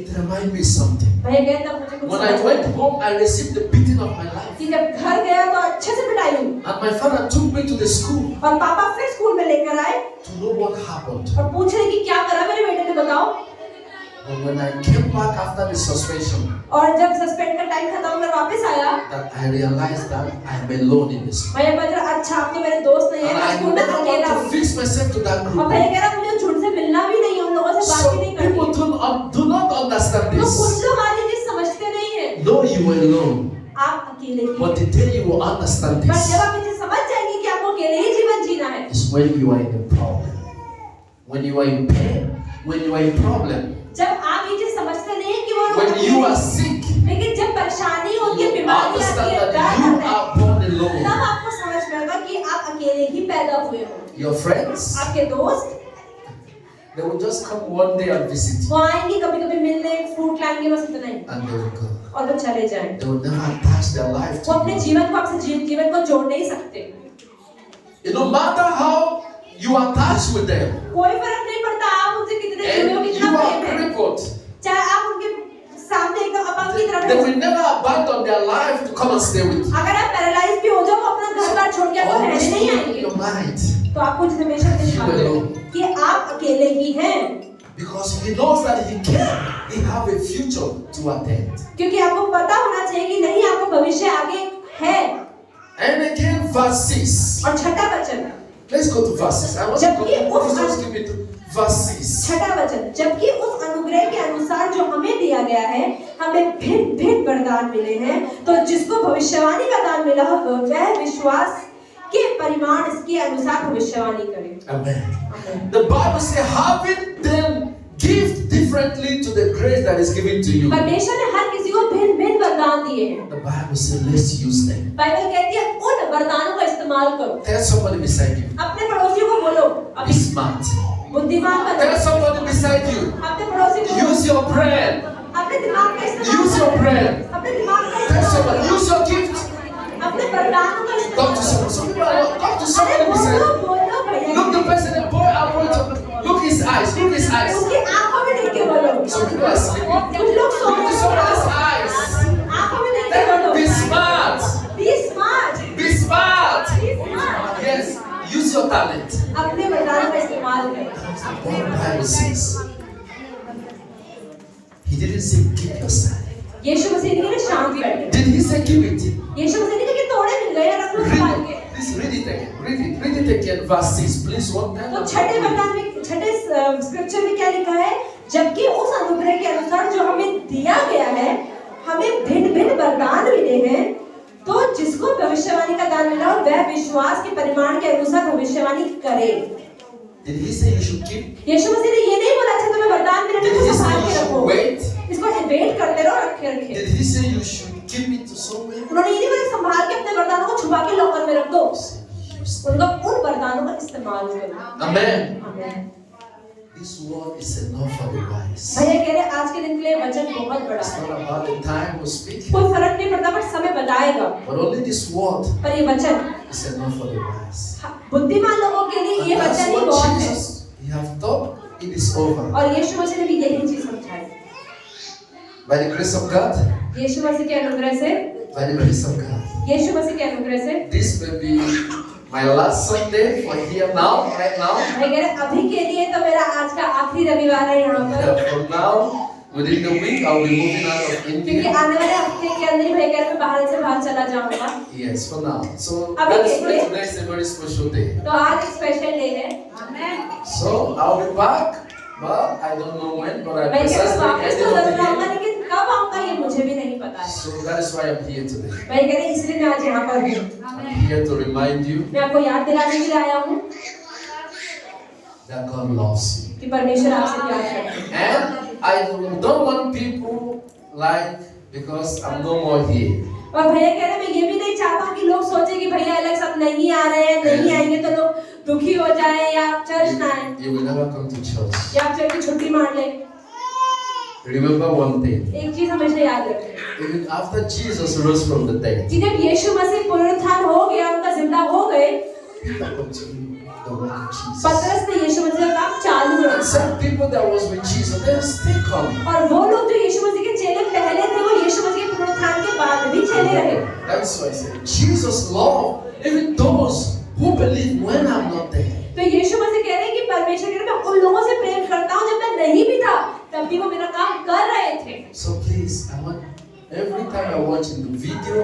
It reminded me something. भैया कह रहे तब मुझे कुछ When I समझ went आया home, I received the beating of my life. कि जब घर गया तो अच्छे से पिटाई हुई And my father took me to the school और पापा फिर स्कूल में लेकर आए to know what happened. और पूछ रहे कि क्या करा मेरे बेटे ने, बताओ। But when I came back after the suspension, और जब सस्पेंड का टाइम खत्म होकर वापस आया, that I realized that I am alone in this. भैया बोल रहा अच्छा आप तो मेरे दोस्त नहीं है, And मैं I स्कूल में never अकेला want हूँ। to fix myself to that और group. भैया कह रहा मुझे झुंड से मिलना भी नहीं है, उन लोगों से बात Some भी नहीं करनी। people do not understand तो this. कुछ लोग हमारी चीज समझते नहीं है। Though you are alone, आप अकेले ही but the day you will understand पर this जब आप इसे समझ जाएंगे कि आपको अकेले ही जीवन जीना है, is when you are in a problem, when you are in pain, when you are in problem, जब आप ये चीज समझते नहीं है कि वो when अकेले you are हैं। sick, लेकिन जब परेशानी होती है, you बीमारी आती understand है, that दर्द you आता है, are born alone. तब आपको समझ में आएगा कि आप अकेले ही पैदा हुए हो। Your friends, आपके दोस्त they will just come one day and visit you, वो आएंगे कभी-कभी मिलने, फ्रूट लाएंगे, बस इतना ही, and they will go. और वो चले जाएंगे। They will never attach their life वो to अपने you. जीवन को आपसे जीवन को जोड़ नहीं सकते। No matter how you are attached with them, कोई फर्क नहीं पड़ता आप उनसे कितने जुड़े हो, and कितना you are प्रेम है, crippled, चाहे आप उनके सामने एकदम अपंग की तरह they हो, will never abandon their life to come and stay with you. अगर आप पैरालाइज भी हो जाओ अपना घर बार छोड़ के आपको Always रहने नहीं keep in आएंगे, your mind, तो आपको हमेशा ध्यान रखो कि आप अकेले ही हैं, because he knows that he have a future to attend. क्योंकि आपको पता होना चाहिए कि नहीं आपको भविष्य आगे है। And again, verse 6. और छठा वचन, Let's go to verses. I want to go. Please just give me to verses. छठा वचन, जबकि उस अनुग्रह के अनुसार जो हमें दिया गया है हमें भिन्न भिन्न वरदान मिले हैं, तो जिसको भविष्यवाणी का दान मिला हो वह विश्वास के परिमाण इसके अनुसार भविष्यवाणी करे। Amen. The Bible says, having them give differently to the grace that is given to you. परमेश्वर ने हर किसी को भिन्न भिन्न वरदान दिए हैं। The Bible says, let's use them. Bible कहती है उन वरदानों का इस्तेमाल करो। Tell somebody beside you. अपने पड़ोसियों को बोलो, Be अभी smart. बुद्धिमान बनो। Tell somebody beside you. अपने पड़ोसी को Use your brain. अपने दिमाग का इस्तेमाल Use your brain. अपने दिमाग का Tell इस्तेमाल somebody. Use your gift. अपने वरदानों का इस्तेमाल Talk to someone. Some people are not. Talk to somebody beside you. बोलो भैया। Look the person. The boy. I want to look his eyes. Look his eyes. उसकी आंखों में देख के बोलो। Some people are sleeping. कुछ लोग सो Look रहे to somebody's eyes. आंखों में देख के बोलो। Be smart. Be smart. Be smart. Be smart. Yes. Use your talent. अपने वरदानों का इस्तेमाल करो। What the Bible says. He didn't say keep your silence. यीशु मसीह ने कहा शांत बैठे। Did he say keep it? यीशु मसीह ने कहा कि तोड़े मिल गए रख लो निकाल के। Please read it again. Read it again. Verse 6. Please one time. तो छठे वरदान में छठे स्क्रिप्चर में क्या लिखा है? जबकि उस अनुग्रह के अनुसार जो हमें दिया गया है हमें भिन्न भिन्न वरदान मिले हैं, तो जिसको भविष्यवाणी का दान मिला हो वह विश्वास के परिमाण के अनुसार भविष्यवाणी करे। Did he say you should keep? यीशु मसीह ने ये नहीं बोला अच्छा तुम्हें वरदान मिले Did तो he say संभाल के you रखो, should wait? इसको वेट करते रहो रखे रखे। Did he say you should keep it to somewhere? उन्होंने ये नहीं बोला संभाल के अपने वरदानों को छुपा के लॉकर में रख दो, Use them. उनका उन वरदानों का इस्तेमाल करो। Amen. आमीन। This word is enough for the wise. भैया कह रहे आज के दिन के लिए वचन बहुत बड़ा It's है, not about the time we speak, कोई फर्क नहीं पड़ता बट समय बताएगा, but only this word पर ये वचन is enough for the wise. बुद्धिमान लोगों के लिए ये And that's वचन ही what बहुत है। Jesus, he have taught, it is over. और यीशु मसीह ने भी यही चीज समझाई। By the grace of God, यीशु मसीह के अनुग्रह से, by the grace of God. यीशु मसीह के अनुग्रह से This may be my last Sunday for here now, right now. भाई कह रहे अभी के लिए तो मेरा आज का आखिरी रविवार है यहाँ पर, From now, within the week, I'll be moving out of क्योंकि India. आने वाले हफ्ते के अंदर ही भाई कह रहे मैं बाहर से बाहर चला जाऊंगा। Yes, for now. So अभी that's के why लिए। today is a very special day. तो आज एक स्पेशल डे है। आमीन। So I'll be back, but I don't know when, but I भाई कह रहे वापस precisely तो ended जरूर of आऊंगा the year. लेकिन कब आऊंगा ये मुझे भी नहीं पता है। So that is why I'm here today. भाई कह रहे इसलिए मैं आज यहाँ पर हूँ, I'm here to remind you मैं आपको याद दिलाने के लिए आया हूँ that God loves you. कि परमेश्वर आपसे प्यार करता है। And I don't want people like, because I'm no more here. और भैया कह रहे मैं ये भी नहीं चाहता हूँ कि लोग सोचे कि भैया अलग सब नहीं आ रहे हैं, नहीं आएंगे तो लोग दुखी हो जाए या आप चर्च ना आए You will never come to church. या आप चर्च की छुट्टी मार ले। Remember one thing. एक चीज हमेशा याद रखें Even after Jesus rose from the dead, कि जब यीशु मसीह पुनरुत्थान हो गया, उनका जिंदा हो गए, people continue the work of Jesus. पतरस ने यीशु मसीह का काम चालू And रखा। some people that was with Jesus, they still come. और वो लोग जो यीशु मसीह के चेले पहले थे, वो यीशु मसीह के पुनरुत्थान के बाद भी चेले रहे। That's why I said Jesus loved even those who believe when I'm not there. तो यीशु मसीह कह रहे हैं कि परमेश्वर कह रहे मैं उन लोगों से प्रेम करता हूँ जब मैं नहीं भी था, तब भी वो मेरा काम कर रहे थे। So please, I want every time I watch in the video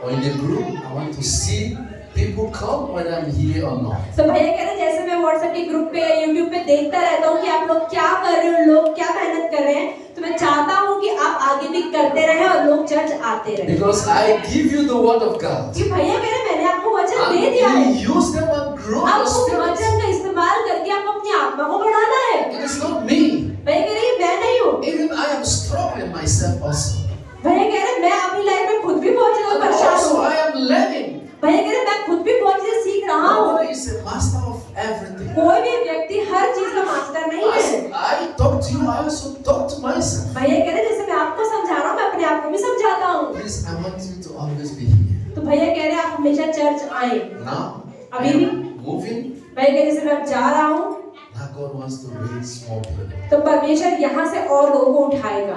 or in the group, I want to see people come when I'm here or not. तो भैया कह रहे हैं जैसे मैं व्हाट्सएप के ग्रुप पे या यूट्यूब पे देखता रहता हूँ कि आप लोग क्या कर रहे हो, लोग क्या मेहनत कर रहे हैं, तो मैं चाहता हूँ कि आप आगे भी करते रहें और लोग चर्च आते रहें। Because I give you the word of God. कि भैया कह रहे मैंने आपको वचन And दे दिया है, you use them and grow your आपको spirit. वचन का इस्तेमाल करके आपको अपनी आत्मा को बढ़ाना है। It is not me. भैया कह रहे मैं नहीं हूँ, Even I am struggling myself also. भैया कह रहे मैं अपनी लाइफ में खुद भी बहुत ज्यादा And परेशान also हूँ। I am learning. भैया कह रहे मैं खुद भी बहुत चीजें सीख रहा हूँ। Nobody is a master of everything. कोई भी व्यक्ति हर चीज का मास्टर नहीं है। As I talk to you, I also talk to myself. भैया कह रहे जैसे मैं आपको समझा रहा हूँ, मैं अपने आप को भी समझाता हूँ। Please, I want you to always be here. तो भैया कह रहे आप हमेशा चर्च आए। Now, I अभी भी am moving, भैया कह जैसे मैं जा रहा हूँ, now God wants to raise more people. तो परमेश्वर यहाँ से और लोगों को उठाएगा।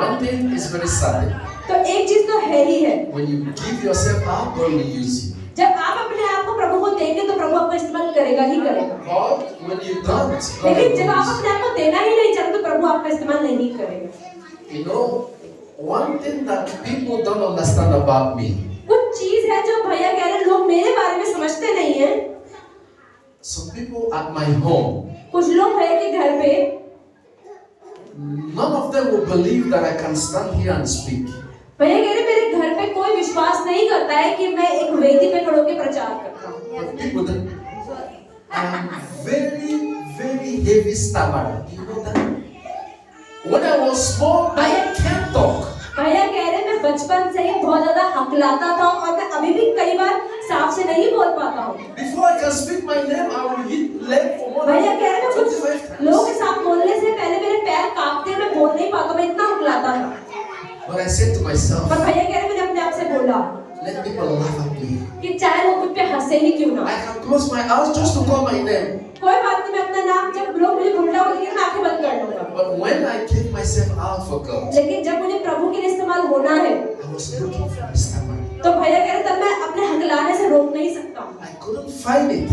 One thing is very certain. तो एक चीज तो है ही है, When you give yourself up, God will use you. जब आप अपने आप को प्रभु को देंगे तो प्रभु आपका इस्तेमाल करेगा ही करेगा। But when you don't, God लेकिन will जब आप use अपने आप को देना ही नहीं चाहते तो प्रभु आपका इस्तेमाल नहीं करेगा। you. You know, one thing that people don't understand about me. कुछ चीज है जो भैया कह रहे लोग मेरे बारे में समझते नहीं है। Some people at my home, कुछ लोग भैया के घर पे, none of them will believe that I can stand here and speak. भैया कह रहे मेरे घर पे कोई विश्वास नहीं करता है कि मैं एक वेदी पे खड़े होकर प्रचार करता हूँ। But people that I'm very, very heavy stammerer. You know that? When I was small, I can't talk. भैया कह रहे मैं बचपन से ही बहुत ज्यादा हकलाता था और मैं अभी भी कई बार साफ से नहीं बोल पाता हूँ। Before I can speak my name, I will hit leg for more भैया than कह रहे मैं 25 कुछ times. लोगों के साथ बोलने से पहले मेरे पैर कांपते, मैं बोल नहीं पाता, मैं इतना हकलाता था। But I said to myself, पर भैया कह रहे मैंने अपने आप से बोला let people laugh at me. कि चाहे लोग मुझ पे हंसे ही क्यों ना, I can close my eyes just to call my name. कोई बात नहीं, मैं अपना नाम जब लोग मुझे बुल्ला बोलेंगे मैं आंखें बंद कर लूंगा। But when I gave myself out for God, लेकिन जब मुझे प्रभु के लिए इस्तेमाल होना है I was looking for a stammer. तो भैया कह रहे तब मैं अपने हकलाने से रोक नहीं सकता हूँ। I couldn't find it.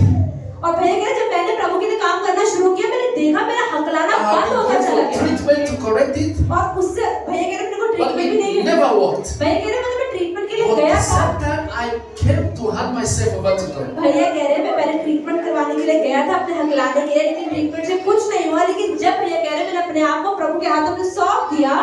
और भैया कह रहे जब मैंने प्रभु के लिए काम करना शुरू किया मैंने देखा मेरा हकलाना I बंद होकर went चला for गया treatment to correct it, और उससे भैया कह रहे मेरे को but ट्रीटमेंट भी नहीं it मिला। never worked. भैया कह रहे मैं ट्रीटमेंट के लिए But गया the था। same time I came to hand myself over to God. भैया कह रहे मैं पहले ट्रीटमेंट करवाने के लिए गया था अपने हकलाने के लिए, लेकिन ट्रीटमेंट से कुछ नहीं हुआ। लेकिन जब भैया कह रहे मैंने अपने आप को प्रभु के हाथों में सौंप दिया,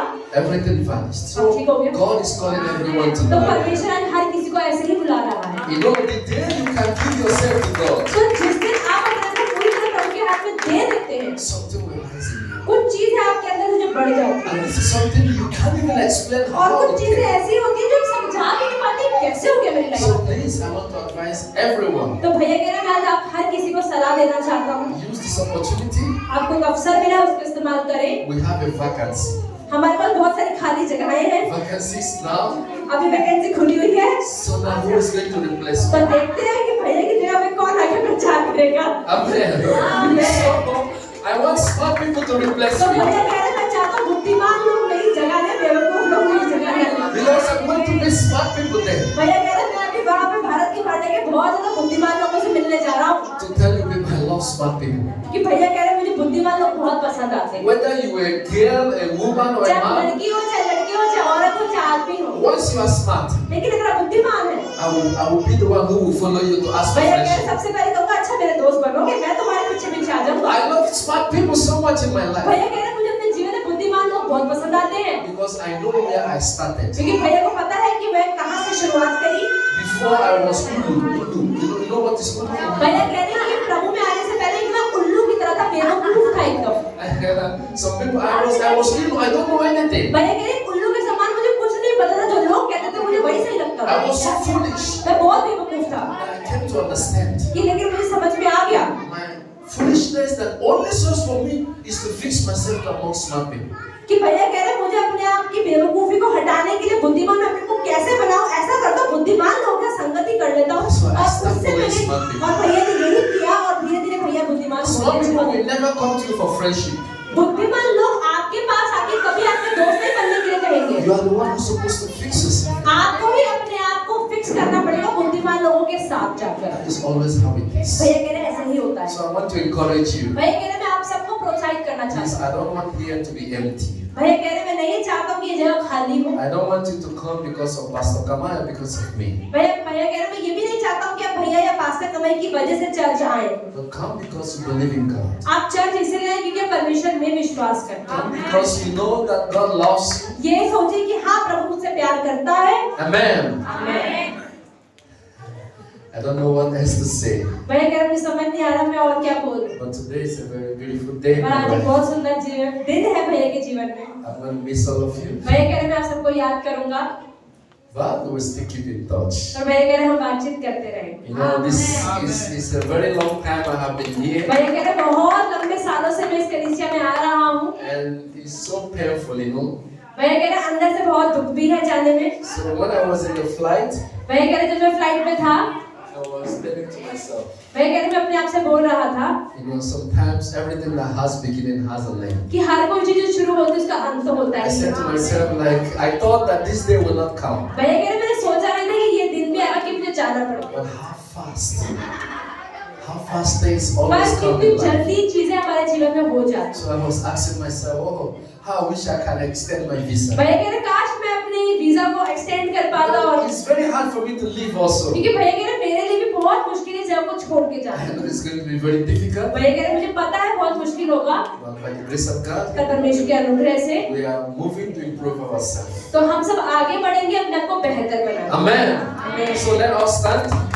Everything vanished. So ठीक हो गया। God is calling everyone to तो know. परमेश्वर आज हर किसी को ऐसे ही बुला रहा है। You know, the day you can give yourself to God, तो जिस दिन आप अपने आप को पूरी तरह प्रभु के हाथ में दे देते हैं, something will rise in you. कुछ चीजें आपके अंदर से जो बढ़ जाती हैं And this is something you can't even explain और how कुछ it चीजें came. ऐसी होती हैं जो हम समझा भी नहीं पाते कैसे हो गया मेरी So life. please, I want to advise everyone, तो भैया कह रहे मैं आज आप हर किसी को सलाह देना चाहता हूँ, use this opportunity. आपको एक अवसर मिला उसका इस्तेमाल करें। We have a vacancy. हमारे पास बहुत सारी खाली जगहें हैं, Vacancies now. अभी वैकेंसी खुली हुई है। So now who is going to replace तो me? देखते हैं कि भैया की जगह पे कौन आके प्रचार करेगा। Amen. Amen. I want smart people to replace तो me. भैया कह रहे मैं चाहता हूँ बुद्धिमान लोग मेरी जगह ले, बेवकूफ लोग मेरी जगह ले। Because I'm going to be smart people there. भैया कह रहे मैं अभी वहाँ पे भारत की पार्टी के बहुत ज्यादा बुद्धिमान लोगों से मिलने जा रहा हूँ To tell you people, I love smart people. कि भैया कह रहे मुझे बुद्धिमान लोग बहुत पसंद आते हैं। Whether you are a girl, a woman, or a चाहे man, लड़की हो चाहे लड़के हो चाहे औरत हो चाहे आदमी हो, once you are smart, लेकिन अगर आप बुद्धिमान हैं, I will be the one who will follow you to ask for भैया कह रहे friendship. सबसे पहले कहूँगा अच्छा मेरे दोस्त बनोगे, मैं तुम्हारे पीछे पीछे आ जाऊंगा। I love smart people so much in my life भैया कह रहे मुझे अपने जीवन में बुद्धिमान लोग बहुत पसंद आते हैं because I know where I started. क्योंकि भैया को पता है कि मैं कहाँ से शुरुआत करी। Before I was Ulu. You know what is Ulu? भैया कह रहे हैं कि प्रभु में आने से पहले कि मैं उल्लू की तरह था, बेवकूफ था एकदम। Some people, I was Ulu. I don't know anything. भैया कह रहे हैं उल्लू के समान मुझे कुछ नहीं पता था, जो लोग कहते थे मुझे वही सही लगता था। I was so foolish. मैं बहुत बेवकूफ था And I came to understand कि लेकिन मुझे समझ में आ गया my foolishness that only source for me is to fix myself among smart people. कि भैया कह रहे हैं मुझे अपने आप की बेवकूफी को हटाने के लिए बुद्धिमान मैं अपने को कैसे बनाऊं, ऐसा करता हूं बुद्धिमान लोगों के संगति कर लेता हूं और उससे मैंने और भैया ने यही किया और धीरे धीरे भैया बुद्धिमान Smart होते people गए। will never come to you for friendship. बुद्धिमान लोग आपके पास आके कभी आपके दोस्त नहीं बनने के लिए कहेंगे, You are the one who's supposed to fix yourself. आपको ही अपने आप को फिक्स करना पड़ेगा बुद्धिमान लोगों के साथ जाकर। That is always how it is. भैया कह रहे हैं ऐसा ही होता है। So I want to encourage you. भैया कह रहे हैं मैं आप सबको प्रोत्साहित करना Please, चाहता I don't want here to be empty. हूँ। भैया कह रहे हैं मैं नहीं चाहता हूँ कि ये जगह खाली हो। I don't want you to come because of Pastor Kamaya, because of me. भैया कह रहे हैं मैं ये भी नहीं चाहता हूँ कि आप भैया या पास्टर कमाई की वजह से चर्च आए। But come because you believe in God. आप चर्च इसलिए आए क्योंकि आप परमेश्वर में विश्वास करते Come हैं। because you know that God loves you. ये सोचिए कि हाँ प्रभु मुझसे प्यार करता है। Amen. आमीन। I don't know what else to say. भैया कह रहे मुझे समझ नहीं आ रहा मैं और क्या बोलूं। But today is a very beautiful day. और आज एक बहुत सुंदर दिन है भैया के जीवन में। I'm going to miss all of you. भैया कह रहे मैं आप सबको याद करूंगा But we will still keep in touch. और भैया कह रहे हम बातचीत करते रहेंगे। You know, this is a very long time I have been here. भैया कह रहे बहुत लंबे सालों से मैं इस कलीसिया में आ रहा हूँ। And it's so painful, you know. भैया कह रहे अंदर से बहुत दुख भी है जाने में। So when I was in the flight, भैया कह रहे जब मैं फ्लाइट में था, I was telling to myself, मैं कह रही मैं अपने आप से बोल रहा था sometimes everything that has beginning has a end. कि हर कोई चीज जो शुरू होती है उसका अंत तो होता I है। said to myself, like, I thought that this day will not come. भैया कह रहे मैंने सोचा नहीं था कि ये दिन भी आएगा कि मुझे जाना पड़ेगा। But how fast things always पर come कितनी in life. जल्दी चीजें हमारे जीवन में हो जाती हैं। So I was asking myself, oh, how I wish I can extend my visa. भैया कह रहे काश मैं अपने वीजा को एक्सटेंड कर पाता और It's very hard for me to leave also. क्योंकि भैया कह रहे मेरे लिए भी बहुत मुश्किल है जब को छोड़ के I जाना। know it's going to be very difficult. भैया कह रहे मुझे पता है बहुत मुश्किल होगा, But by the grace of God, पर परमेश्वर के अनुग्रह से we are moving to improve ourselves. तो हम सब आगे बढ़ेंगे अपने आप को बेहतर बनाने। Amen. Amen. So let us stand.